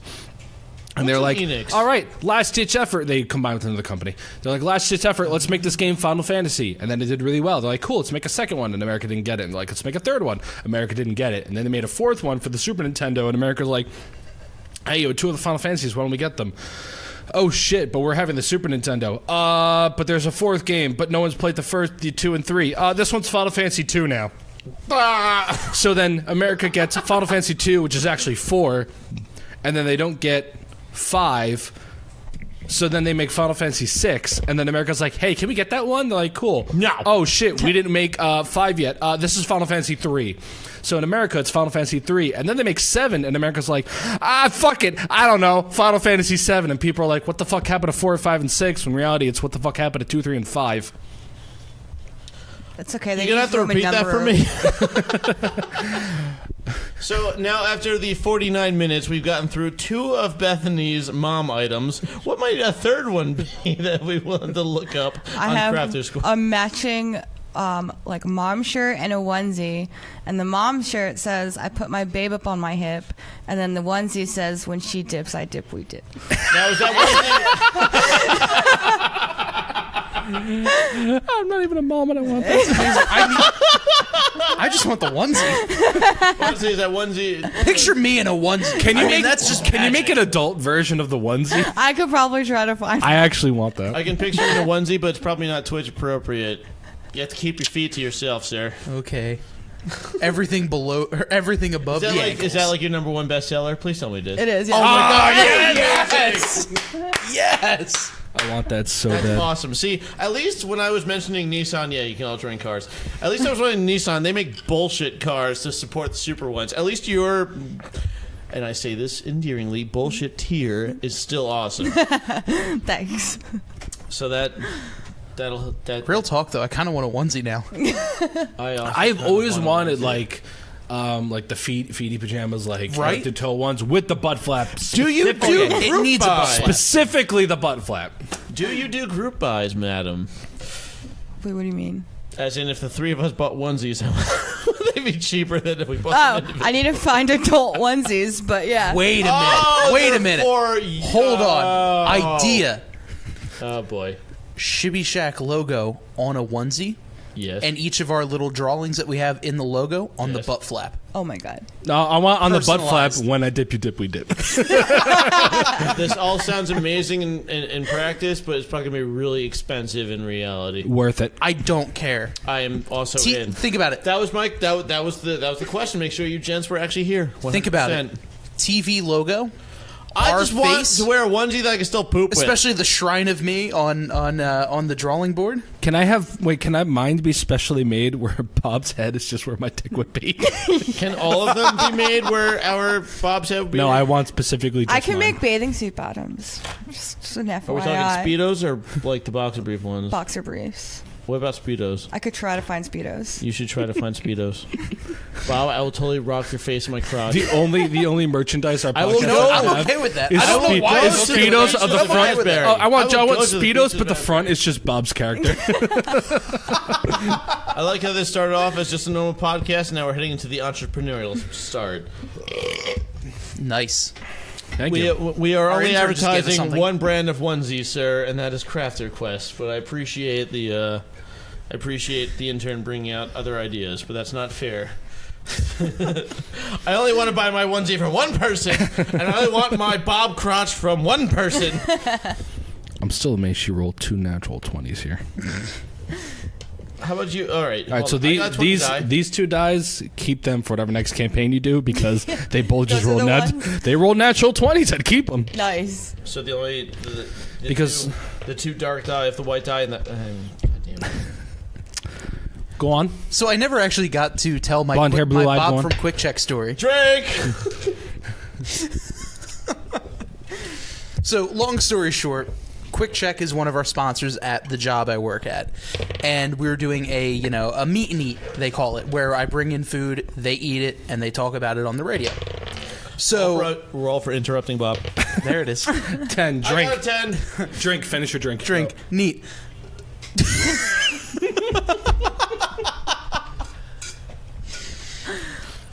And they're like, Enix? all right, last ditch effort. They combined with another company. They're like, last ditch effort. Let's make this game Final Fantasy. And then it did really well. They're like, cool, let's make a second one. And America didn't get it. And they're like, let's make a third one. America didn't get it. And then they made a fourth one for the Super Nintendo. And America's like, hey, you had 2 of the Final Fantasies. Why don't we get them? Oh shit! But we're having the Super Nintendo. But there's a 4th game. But no one's played the 2 and 3. This one's Final Fantasy 2 now. So then America gets Final Fantasy 2, which is actually 4, and then they don't get 5. So then they make Final Fantasy 6, and then America's like, hey, can we get that one? They're like, cool. No. Oh shit, we didn't make 5 yet. This is Final Fantasy 3. So in America, it's Final Fantasy 3, and then they make 7, and America's like, fuck it, I don't know, Final Fantasy 7, and people are like, what the fuck happened to 4, 5, and 6? When in reality, it's what the fuck happened to 2, 3, and 5. That's okay. They You're gonna have use to Roman repeat that for numeral. me. So now, after the 49 minutes, we've gotten through 2 of Bethany's mom items. What might a third one be that we wanted to look up I on have Crafters School? a matching like mom shirt and a onesie, and the mom shirt says I put my babe up on my hip, and then the onesie says when she dips I dip, we dip. Now, is that I'm not even a mom and I want that. I just want the onesie. onesie? Is that onesie? Picture me in a onesie. Can you Can you make an adult version of the onesie? I could probably try to find I actually want that. I can picture you in a onesie, but it's probably not Twitch appropriate. You have to keep your feet to yourself, sir. Okay. Everything below, or everything above Is the that, ankles. Is that like your number 1 bestseller? Please tell me it is. It is, yeah. Oh my god! yes! Yes! I want that so That's bad. awesome. See, at least when I was mentioning Nissan, yeah, you can all drink cars. At least I was running Nissan. They make bullshit cars to support the super ones. At least your, and I say this endearingly, bullshit tier is still awesome. Thanks. So that Real talk though, I kind of want a onesie now. I've always wanted like the feety pajamas, like Right? head to toe ones with the butt flap. Do you do It group needs a butt buys? flap. Specifically the butt flap. Do you do group buys, madam? Wait, what do you mean? As in, if the 3 of us bought onesies, would they be cheaper than if we bought Oh, them? I need to find adult onesies, but yeah. Wait a minute. Oh, Wait a minute. Hold on. Idea. Oh boy. Shibby Shack logo on a onesie, Yes. and each of our little drawings that we have in the logo on the Yes. butt flap. Oh my god. No, I want on the butt flap. Personalized. When I dip, you dip, we dip. This all sounds amazing in practice, but it's probably gonna be really expensive in reality. Worth it. I don't care. I am also in. Think about it. That was my that was the question. Make sure you gents were actually here. 100%. Think about it. TV logo, I our just want face- to wear a onesie that I can still poop with. especially the shrine of me on the drawing board. Can I mine be specially made where Bob's head is just where my dick would be? Can all of them be made where our Bob's head would be? No, I want specifically just I can mine. make bathing suit bottoms. Just an FYI. Are we talking Speedos or like the boxer brief ones? Boxer briefs. What about Speedos? I could try to find Speedos. You should try to find Speedos. Bob, I will totally rock your face in my crotch. The only merchandise our podcast I will No, go- I'm have okay with that. is I don't know Speed- why. is Speedos of the I'm front. okay with that. Oh, I want I will go to the Speedos, pizza but the factory. front is just Bob's character. I like how this started off as just a normal podcast, and now we're heading into the entrepreneurial start. Nice. Thank We, you. we are Our only intern just gave us advertising something. one brand of onesie, sir, and that is Crafter Quest. But I appreciate the intern bringing out other ideas, but that's not fair. I only want to buy my onesie from one person, and I only want my Bob crotch from one person. I'm still amazed she rolled 2 natural 20s here. How about you? All right. All right, so hold on. I got 20 die. these 2 dies, keep them for whatever next campaign you do because they both just Those are rolled the ones? they rolled natural 20s. I'd keep them. Nice. So the only the Because- the 2 dark die, if the white die, and the God damn it. Go on. So I never actually got to tell my, Blonde hair, my blue-eyed Bob blonde. from Quick Check story. Drake. So long story short, Quick Check is one of our sponsors at the job I work at, and we were doing a meet and eat, they call it, where I bring in food, they eat it, and they talk about it on the radio. So We're all for interrupting Bob. there it is. 10. Drink. I got a 10. Drink. Finish your drink. Drink. Neat.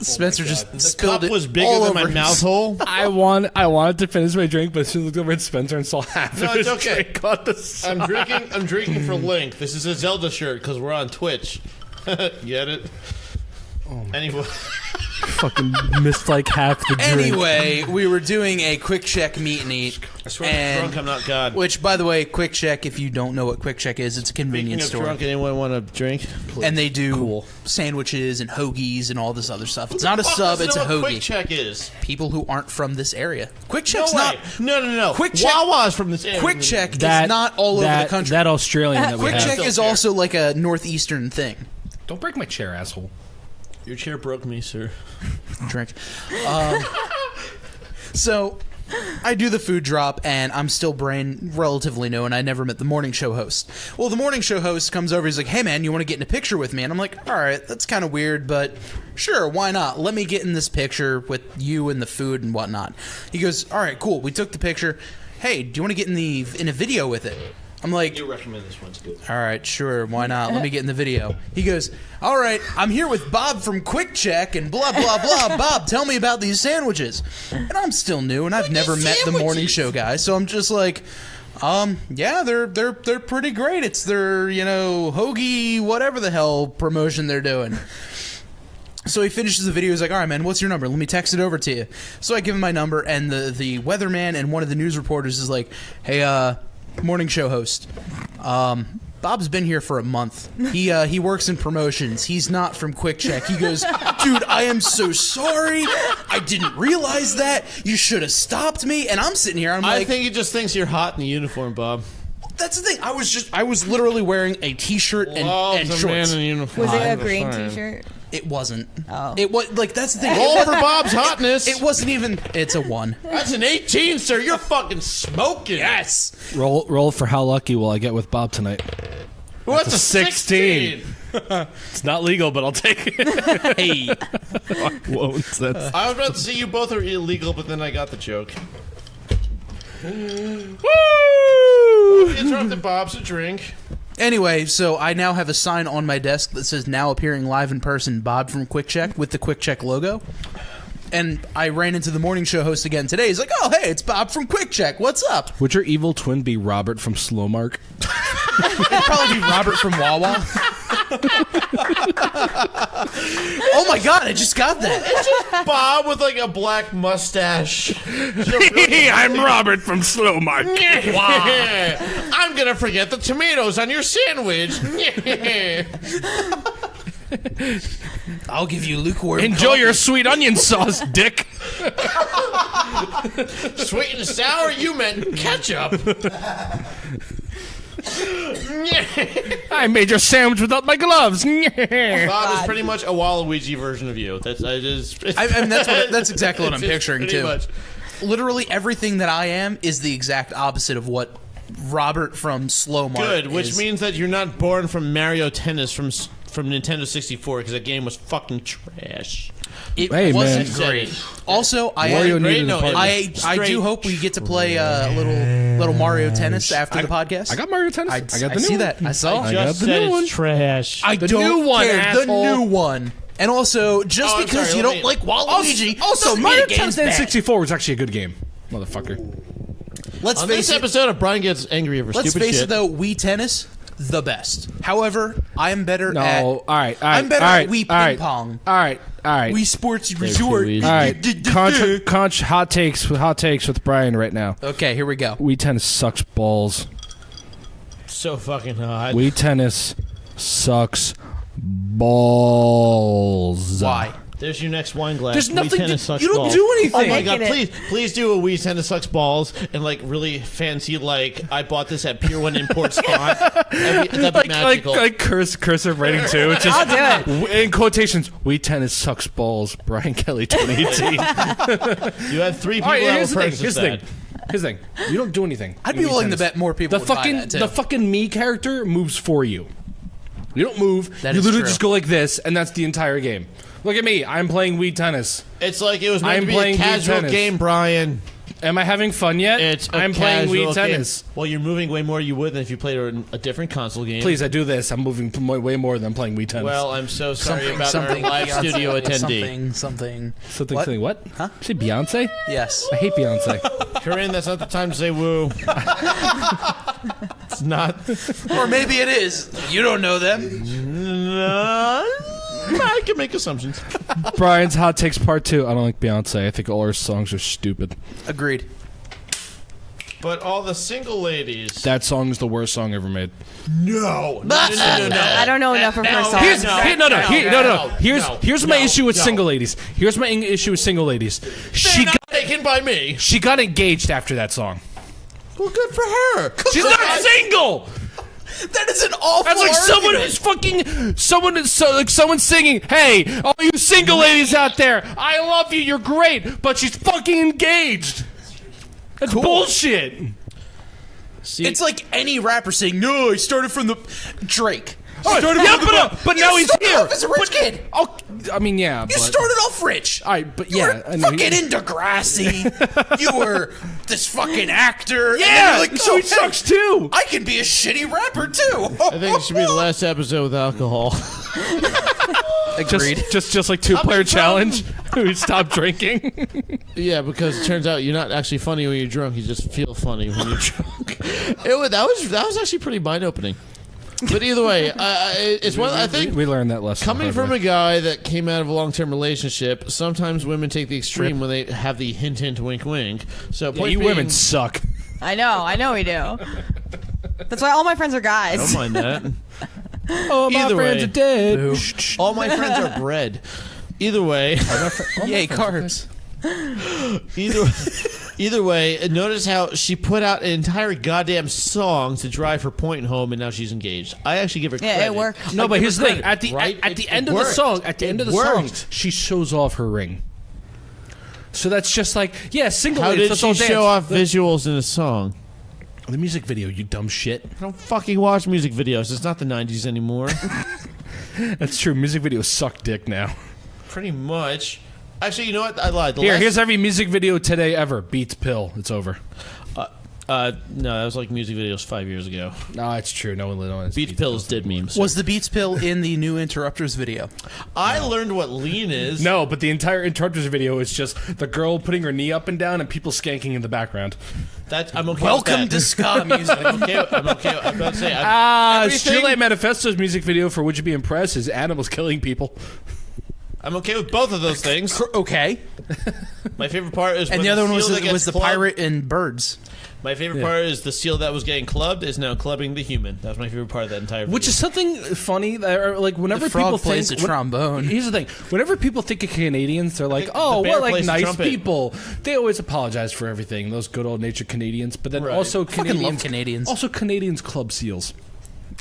Spencer just spilled Cup it was bigger all than my over mouth hole. I wanted to finish my drink, but as soon as I looked over at Spencer and saw half No, of his it's okay. drink on the side. I'm drinking for length. This is a Zelda shirt because we're on Twitch. Get it? Anyway, Fucking missed like half the drink. Anyway, we were doing a Quick Check meet and eat. I swear I'm And- drunk. I'm not God. Which, by the way, Quick Check, if you don't know what Quick Check is, it's a Speaking convenience of store. drunk, anyone want a drink? And they do sandwiches and hoagies and all this other stuff. It's not a sub, it's a What Quick hoagie. Check is? People who aren't from this area. Quick No Check's way. not. No. Quick Check- Wawa's from this area. Quick Check That is not all over the country. That Australian that we Quick have. Check Still is fair. also like a northeastern thing. Don't break my chair, asshole. Your chair broke me, sir. Drink. So I do the food drop, and I'm still relatively new, and I never met the morning show host. Well, the morning show host comes over, he's like, hey man, you want to get in a picture with me? And I'm like, alright, that's kind of weird, but sure, why not? Let me get in this picture with you and the food and whatnot. He goes, alright, cool, we took the picture. Hey, do you want to get in a video with it? I'm like, You recommend this one's good. all right, sure, why not? Let me get in the video. He goes, all right, I'm here with Bob from Quick Check and blah, blah, blah. Bob, tell me about these sandwiches. And I'm still new, and I've never met the morning show guy, so I'm just like, yeah, they're pretty great. It's their, hoagie, whatever the hell promotion they're doing. So he finishes the video. He's like, all right, man, what's your number? Let me text it over to you. So I give him my number, and the weatherman and one of the news reporters is like, hey, morning show host, Bob's been here for a month. He works in promotions. He's not from Quick Check. He goes, dude, I am so sorry. I didn't realize that. You should have stopped me. And I'm sitting here. I think he just thinks you're hot in the uniform, Bob. That's the thing. I was literally wearing a t-shirt and Bob's a man shorts. in a uniform. Was it a I'm green sorry. T-shirt? It wasn't. Oh. It was like that's the thing. Roll for Bob's hotness. It wasn't even. It's a 1. That's an 18, sir. You're fucking smoking. Yes. Roll for how lucky will I get with Bob tonight? What's a 16? It's not legal, but I'll take it. Hey. Won't. That's I was about to say you both are illegal, but then I got the joke. woo! Interrupted Bob's a drink. Anyway, so I now have a sign on my desk that says now appearing live in person, Bob from Quick Check with the Quick Check logo. And I ran into the morning show host again today. He's like, oh, hey, it's Bob from Quick Check. What's up? Would your evil twin be Robert from Slow Mark? It'd probably be Robert from Wawa. Oh my god, I just got that. Bob with like a black mustache. I'm Robert from Slow Mark. I'm gonna forget the tomatoes on your sandwich. I'll give you lukewarm Enjoy your sweet onion sauce, dick. Sweet and sour, you meant ketchup. I made your sandwich without my gloves. Bob is pretty much a Waluigi version of you. That's that's exactly what I'm picturing pretty too. much. Literally everything that I am is the exact opposite of what Robert from Slow Mark Good, which is. means that you're not born from Mario Tennis from Nintendo 64 because that game was fucking trash. It Hey, wasn't man. great. Also, Wario needed a partner. I do hope we get to play a little Mario Tennis after the podcast. I got Mario Tennis. I got the new see one. that. I saw. I Just got the said new it's one. trash. I The don't new one, care. The asshole. new one. And also, just Oh, I'm because sorry, you let don't me- like Waluigi, Also, doesn't Mario mean the game's Tennis bad. 64 was actually a good game, motherfucker. Let's On face this it. episode of Brian Gets Angry Over Let's Stupid face Shit. it, though. Wii Tennis, the best. However, I'm better No, at. all right. I'm better at Wii Ping Pong. All right. Wii Sports Resort. too easy. All right. Conch hot takes with Brian right now. Okay, here we go. Wii Tennis sucks balls. So fucking hot. Wii Tennis sucks balls. Why? There's your next wine glass. There's Wii nothing. Tennis sucks You don't balls. do anything. Oh my god! Making it. Please do a Wii Tennis sucks balls and like really fancy. Like I bought this at Pier 1 Import Spot. That'd be magical. Like cursive writing too. It's just I'll do in quotations. Wii Tennis sucks balls. Brian Kelly 2018. You have 3 people All right, that here's will the thing. purchase Here's the that. thing. Here's the thing. You don't do anything. I'd in be Wii willing to Tennis. bet more people The would buy fucking that, too. the fucking me character moves for you. You don't move. That you is literally true. just go like this, and that's the entire game. Look at me. I'm playing Wii Tennis. It's like it was meant I'm to be playing a Wii casual Tennis. game, Brian. Am I having fun yet? I'm playing Wii Tennis. Well, you're moving way more you would than if you played a different console game. Please, I do this. I'm moving way more than I'm playing Wii Tennis. Well, I'm so sorry about our live studio attendee. Something. something. What? Huh? Say Beyonce? Yes. I hate Beyonce. Corinne, that's not the time to say woo. It's not. Or maybe it is. You don't know them. I can make assumptions. Brian's hot takes part 2. I don't like Beyonce. I think all her songs are stupid. Agreed. But all the single ladies. That song is the worst song ever made. No. I don't know enough of her songs. Here's my issue with single ladies. Here's my issue with single ladies. She got taken by me. She got engaged after that song. Well, good for her. She's not single. That is an awful That's like someone argument. who's someone singing, "Hey, all you single ladies out there, I love you. You're great," but she's fucking engaged. That's bullshit. See, It's like any rapper saying, "No, I started from the Drake." But now he's here. As a rich kid. Oh, I mean, yeah. You started off rich. All right, but You yeah, were I know fucking in Degrassi. You were this fucking actor. and then Yeah, you're like, so he sucks too. I can be a shitty rapper too. I think it should be the last episode with alcohol. Agreed. Just like 2-player challenge. We stop drinking. Yeah, because it turns out you're not actually funny when you're drunk. You just feel funny when you're drunk. That was actually pretty mind opening. But either way, it's one. I think we learned that lesson. coming from a guy that came out of a long-term relationship, sometimes women take the extreme when they have the hint, hint, wink, wink. So Yeah, point you being, women suck. I know we do. That's why all my friends are I guys. don't mind that. Oh, my Either friends way. are dead. Boo. All my friends are bred. Either way, Yay, carbs. either way, notice how she put out an entire goddamn song to drive her point home, and now she's engaged. I actually give her credit. Yeah, it worked. No, I but give here's her the thing. credit, right? At the It end of the worked. song, at the end of the It song, worked. she shows off her ring. So that's just like, yeah, single How ladies, did let's she all dance. show off visuals in a song? The music video, you dumb shit. I don't fucking watch music videos. It's not the 90s anymore. That's true. Music videos suck dick now. Pretty much. Actually, you know what? I lied. Here's every music video today ever. Beats Pill. It's over. No, that was like music videos 5 years ago. No, it's true. No one knows. Beats Pills did memes. Was the Beats pill in the new Interrupters video? I learned what lean is. No, but the entire Interrupters video is just the girl putting her knee up and down and people skanking in the background. I'm okay Welcome with to that. ska music. I'm okay. I'm about to say. everything- Chile Manifesto's music video for Would You Be Impressed is animals killing people. I'm okay with both of those things. Okay. My favorite part is And when the other one seal that was gets the clubbed. pirate and birds. My favorite part is the seal that was getting clubbed is now clubbing the human. That was my favorite part of that entire video. Which is something funny. That, or like whenever The frog people plays think the trombone. Here's the thing: whenever people think of Canadians, they're like, The "Oh, bear we're like plays the nice trumpet. people." They always apologize for everything. Those good old natured Canadians, but then Right. also Fucking Canadians. love Canadians. Also, Canadians club seals.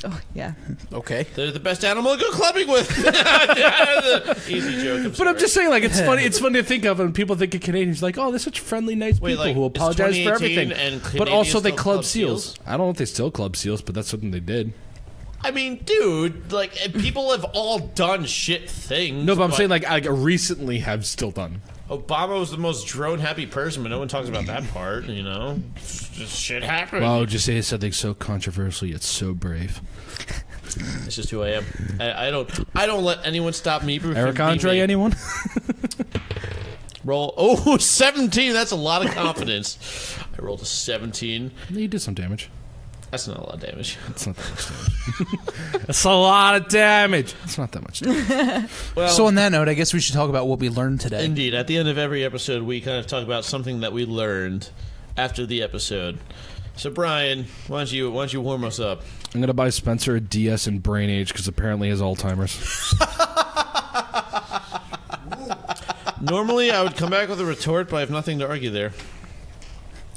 Oh, yeah. Okay. They're the best animal to go clubbing with. Easy joke. But I'm just saying, like, it's funny. It's funny to think of when people think of Canadians, like, "Oh, they're such friendly, nice Wait, people like, who it's apologize for 2018 everything." and But Canadians also, they still club club seals. seals? I don't know if they still club seals, but that's something they did. I mean, dude, like people have all done shit things. No, but I'm saying, like, I recently have still done. Obama was the most drone-happy person, but no one talks about that part. You know, just shit happened. Wow, would you say something so controversial yet so brave? It's just who I am. I don't let anyone stop me from Eric being Andre, me. anyone? Roll. Oh, 17. That's a lot of confidence. I rolled a 17. You did some damage. That's not a lot of damage. It's not that much damage. It's a lot of damage. It's not that much damage. Well, So on that note, I guess we should talk about what we learned today. indeed, at the end of every episode, we kind of talk about something that we learned after the episode. So, Brian, why don't you warm us up? I'm going to buy Spencer a DS and Brain Age because apparently he has Alzheimer's. Normally, I would come back with a retort, but I have nothing to argue there.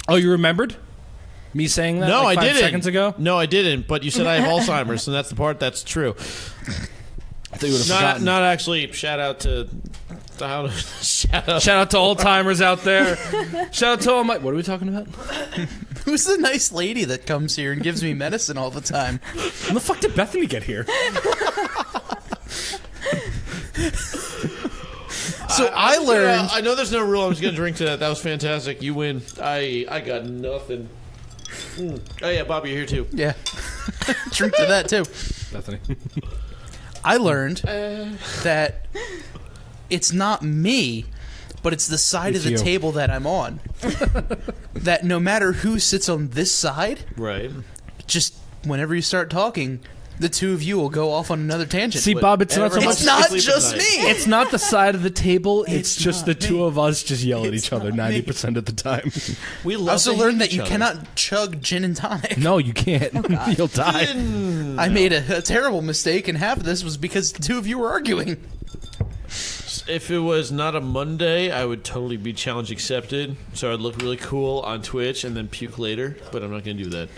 Oh, you remembered? Me saying that No, like I 5 didn't. seconds ago? No, I didn't. But you said I have Alzheimer's, and that's the part that's true. I thought you would have forgotten. Not actually. Shout out to. Shout out. Shout out to old timers out there. Shout out to all my. What are we talking about? Who's the nice lady that comes here and gives me medicine all the time? When the fuck did Bethany get here? So I learned. I know there's no rule. I'm just gonna drink to that. That was fantastic. You win. I got nothing. Oh yeah, Bobby, you're here too. Yeah. Drink to that too. Bethany. I learned that it's not me, but it's the side It's of the you. table that I'm on. That no matter who sits on this side, Right. just whenever you start talking, the two of you will go off on another tangent. See, Bob, it's not so It's much. not sleep at just night. me. It's not the side of the table. It's just the not two me. of us just yell at It's each other not me. 90% of the time. We I love also to learned hate that each you other. cannot chug gin and tonic. No, you can't. You'll die. I made a terrible mistake, and half of this was because the two of you were arguing. If it was not a Monday, I would totally be challenge accepted. So I'd look really cool on Twitch and then puke later. But I'm not gonna do that.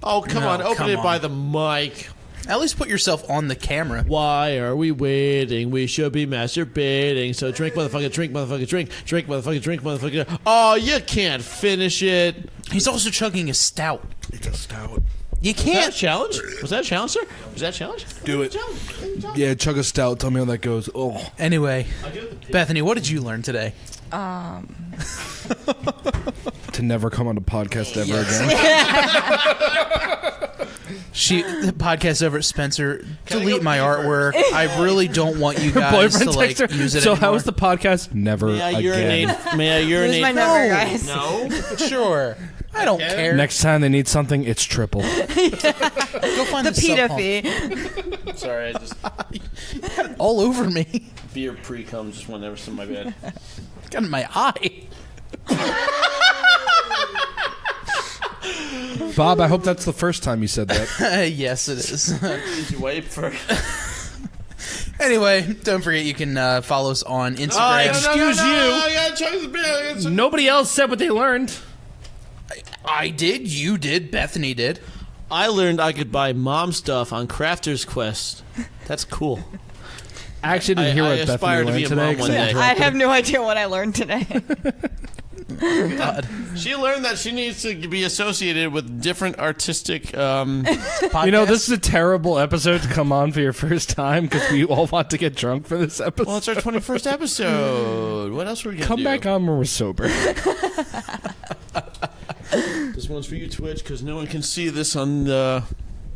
Oh come No, on, open come it by on. the mic. At least put yourself on the camera. Why are we waiting? We should be masturbating. So drink, motherfucker, drink, motherfucker, drink. Drink, motherfucker, drink, motherfucker. Oh, you can't finish it. He's also chugging a stout. It's a stout. You Was that a can't. challenge? Was that a challenge, sir? Was that a challenge? Do it. Yeah, chug a stout. Tell me how that goes. Oh. Anyway, Bethany, what did you learn today? To never come on a podcast ever again. The podcast over at Spencer. Delete my artwork. I really don't want you guys Boyfriend to like texts her, use it so anymore. how was the podcast? Never May I again. urinate? May I urinate? Here's my number, guys. No. Sure. I don't care. Next time they need something, it's triple. Go find The the PETA sub fee. Sorry, I just all over me. beer pre-cum just went ever so my bad. Got in my eye. Bob, I hope that's the first time you said that. Yes, it is. Did you wipe for? Anyway, don't forget you can follow us on Instagram. Excuse you. I gotta chug the beer. Nobody else said what they learned. I did. You did. Bethany did. I learned I could buy mom stuff on Crafter's Quest. That's cool. I actually didn't hear I what aspire Bethany to be learned a mom today. 'cause one I day. interrupted I have no idea what I learned today. God. She learned that she needs to be associated with different artistic. You know, this is a terrible episode to come on for your first time because we all want to get drunk for this episode. Well, it's our 21st episode. What else were we gonna Come do? back on when we're sober. This one's for you, Twitch, because no one can see this on the.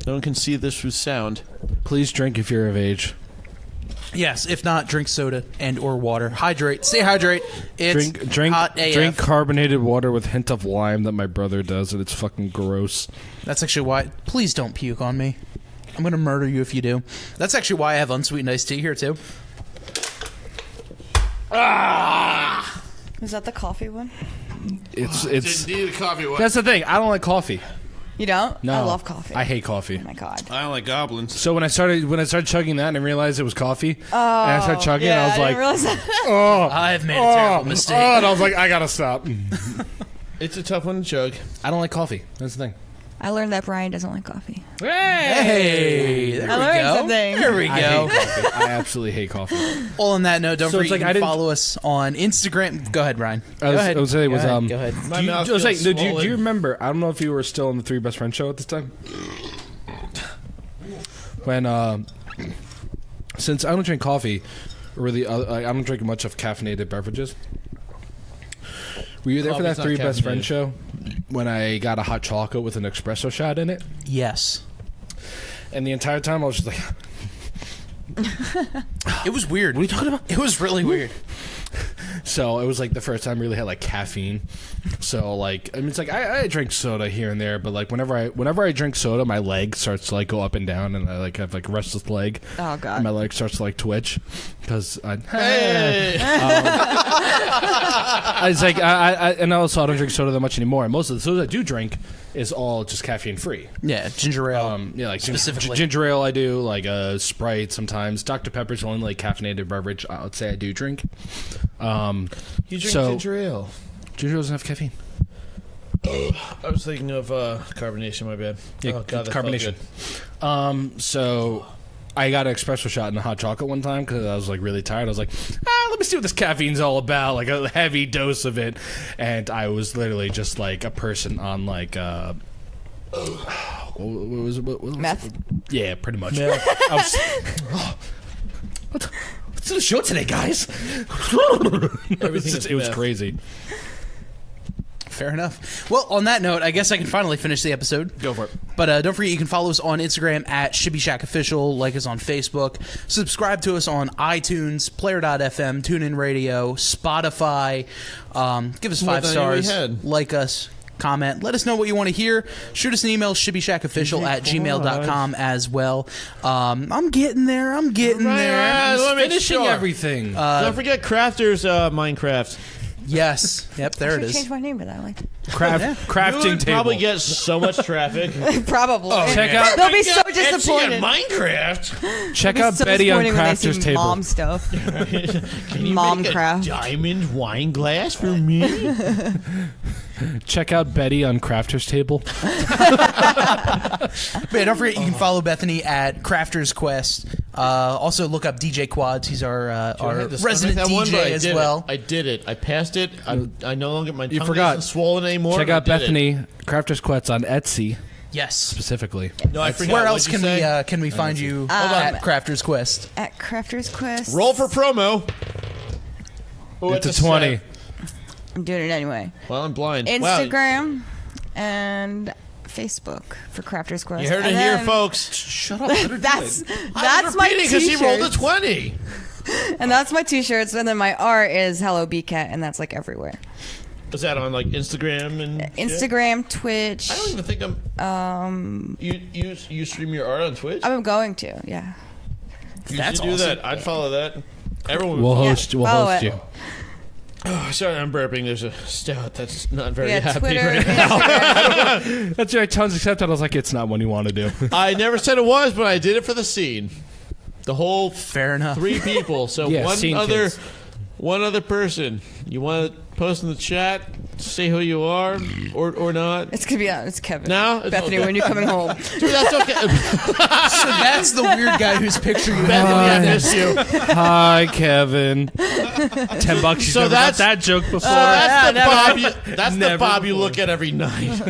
No one can see this with sound. Please drink if you're of age. Yes, if not, drink soda and or water. Hydrate. Stay hydrate. It's Drink hot AF. drink carbonated water with hint of lime that my brother does, and it's fucking gross. That's actually why. Please don't puke on me. I'm going to murder you if you do. That's actually why I have unsweetened iced tea here, too. Is that the coffee one? It's Need a coffee. What? that's the thing. I don't like coffee. You don't? No, I love coffee. I hate coffee. Oh my god. I don't like goblins. So when I started chugging that and I realized it was coffee, and I started chugging, Yeah, I was like, didn't realize that. oh, I've made a terrible mistake. and I was like, I gotta stop. It's a tough one to chug. I don't like coffee. That's the thing. I learned that Brian doesn't like coffee. Hey, there I we learned go. something. There we I go. hate coffee. I absolutely hate coffee. Well, on that note, don't So it's forget like I you can didn't- follow us on Instagram. Go ahead, Ryan. I was gonna say it was, Go ahead. My Do you, mouth I was like, feels do you swollen. remember? I don't know if you were still on the Three Best Friends show at this time. When, since I don't drink coffee, really, I don't drink much of caffeinated beverages. Were you there for that Coffee's not Three Best caffeinated. Friends show when I got a hot chocolate with an espresso shot in it? Yes. And the entire time I was just like, It was weird. what are you talking about? It was really weird. So it was like the first time I really had like caffeine. So like, I mean, it's like I drink soda here and there, but like whenever I drink soda, my leg starts to like go up and down, and I like have like a restless leg. Oh And god. my leg starts to like twitch because I. Hey! I was like, and also I don't drink soda that much anymore. And most of the soda I do drink is all just caffeine free. Yeah, ginger ale. Yeah, like Specifically. ginger ale. I do like Sprite sometimes. Dr Pepper's the only like caffeinated beverage I would say I do drink. You drink So- ginger ale. Ginger ale doesn't have caffeine. I was thinking of carbonation. My bad. Yeah, oh god, that carbonation. felt good. So I got an espresso shot in a hot chocolate one time because I was like really tired. I was like, let me see what this caffeine's all about, like a heavy dose of it. And I was literally just like a person on like what was it? What was Meth? it? Yeah, pretty much. I was, what's the show today, guys? It was meth. crazy. Fair enough. Well, on that note, I guess I can finally finish the episode. Go for it. But don't forget, you can follow us on Instagram at Shibby Shack Official, like us on Facebook, subscribe to us on iTunes, Player.fm, TuneIn Radio, Spotify. Give us More 5 than stars, we had. like us, comment. Let us know what you want to hear. Shoot us an email, shibbyshackofficial@gmail.com as well. I'm getting there. I'm getting there. Let me make Finishing sure. everything. Don't forget Crafter's Minecraft. Yes. Yep, there I it should is. change my name to that. Like, Crafting You would table. probably get so much traffic. probably. Check out They'll be so Etsy disappointed. on Minecraft. check They'll be out so Betty on disappointed when they Crafter's see table. Mom stuff. Can you Mom make craft. a diamond wine glass for me? Check out Betty on Crafter's table. But yeah, don't forget, you can follow Bethany at Crafter's Quest. Also, look up DJ Quads. He's our resident DJ as well. I did it. I passed it. I no longer my tongue forgot. isn't swollen anymore. Check I out did it. Bethany Crafter's Quest on Etsy Yes. specifically. No, I forgot. Where What'd else you can say? we find you Hold on. at Crafter's Quest? At Crafter's Quest. Roll for promo. Oh, It's a 20. set. I'm doing it anyway. Well, I'm blind. Wow. Instagram and Facebook for Crafter's Quest. You heard it And here, then- folks. Shut up. Let her do That's it. that's my because he rolled a t-shirts. 20. And that's my t-shirts. And then my art is Hello BCat, and that's like everywhere. Was that on like Instagram and shit? Instagram, Twitch. I don't even think I'm. You stream your art on Twitch? I'm going to, yeah. You That's should do awesome. that. I'd follow that. Everyone. We'll Would host. We'll follow host it. you. Oh, sorry, I'm burping. There's a stout that's not very Yeah, happy Twitter, right now. Instagram. That's right. Tons accepted. I was like, it's not one you want to do. I never said it was, but I did it for the scene. The whole Fair enough. 3 people. So Yeah, scene kids. one other person. You want to post in the chat, say who you are, or not? It's gonna be it's Kevin. No? It's Bethany, okay. when you're coming home. Dude, that's okay. So that's the weird guy whose picture you Bethany, have. I miss you. Hi, Kevin. $10. She's So never got that's- that joke before. That's the never. Bob. That's the Never Bob you before. look at every night.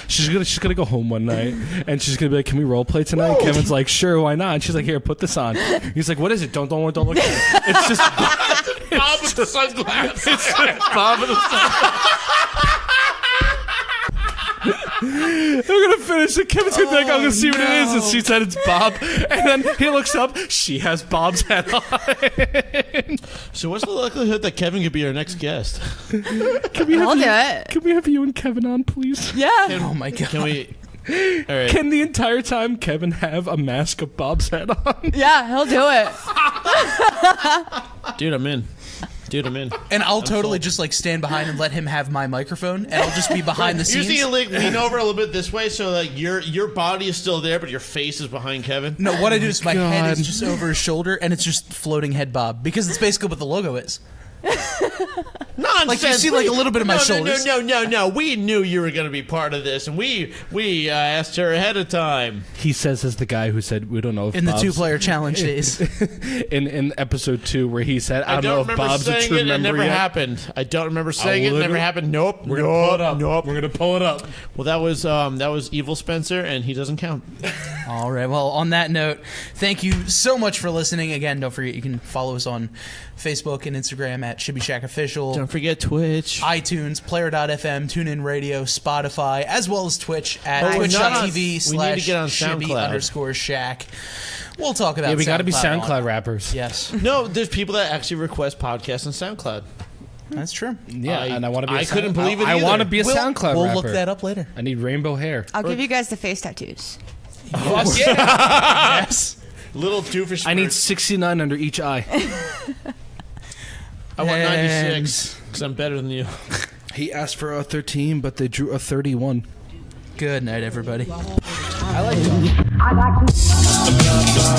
She's gonna go home one night and she's gonna be like, "Can we role play tonight?" And Kevin's like, "Sure, why not?" And she's like, "Here, put this on." He's like, "What is it? Don't look at it. It's just Bob with the sunglasses. it's Bob and I'm gonna finish it. Kevin's gonna be like, "I'm gonna see what it is," and she said it's Bob. And then he looks up. She has Bob's head on. So what's the likelihood that Kevin could be our next guest? Can we have I'll you, do it. Can we have you and Kevin on, please? Yeah. Oh my god. Can we? All right. Can the entire time Kevin have a mask of Bob's head on? Yeah, he'll do it. Dude, I'm in. And I'll totally just like stand behind and let him have my microphone, and I'll just be behind the You scenes. see, you lean over a little bit this way, so like your body is still there, but your face is behind Kevin. No, what I do is my head God. is just over his shoulder, and it's just floating head bob, because it's basically what the logo is. Nonsense. Like, you see, like, a little bit of my No, shoulders. No. We knew you were going to be part of this, and we asked her ahead of time. He says as the guy who said we don't know if In the Bob's- 2-player challenge days. in episode 2 where he said I don't know if remember Bob's a saying true it. It member never yet. happened. I don't remember saying it. It literally- never happened. Nope. We're gonna pull it up. Nope. We're gonna pull it up. Well, that was Evil Spencer, and he doesn't count. All right. Well, on that note, thank you so much for listening. Again, don't forget you can follow us on Facebook and Instagram at Shibby Shack Official. Don't forget Twitch. iTunes, Player.fm, TuneIn Radio, Spotify, as well as Twitch at Oh, we're not on- twitch.tv we need to get on /Shibby_Shack. We'll talk about Yeah, we got to be SoundCloud SoundCloud on- rappers. Yes, No, there's people that actually request podcasts on SoundCloud. that's true. Yeah, and I want to be. I couldn't believe it I either. want to be a We'll SoundCloud we'll rapper. look that up later. I need rainbow hair. I'll give you guys the face tattoos. Yes. Little doofus. I need 69 under each eye. I want And- 96 because I'm better than you. He asked for a 13, but they drew a 31. Good night, everybody. I like that.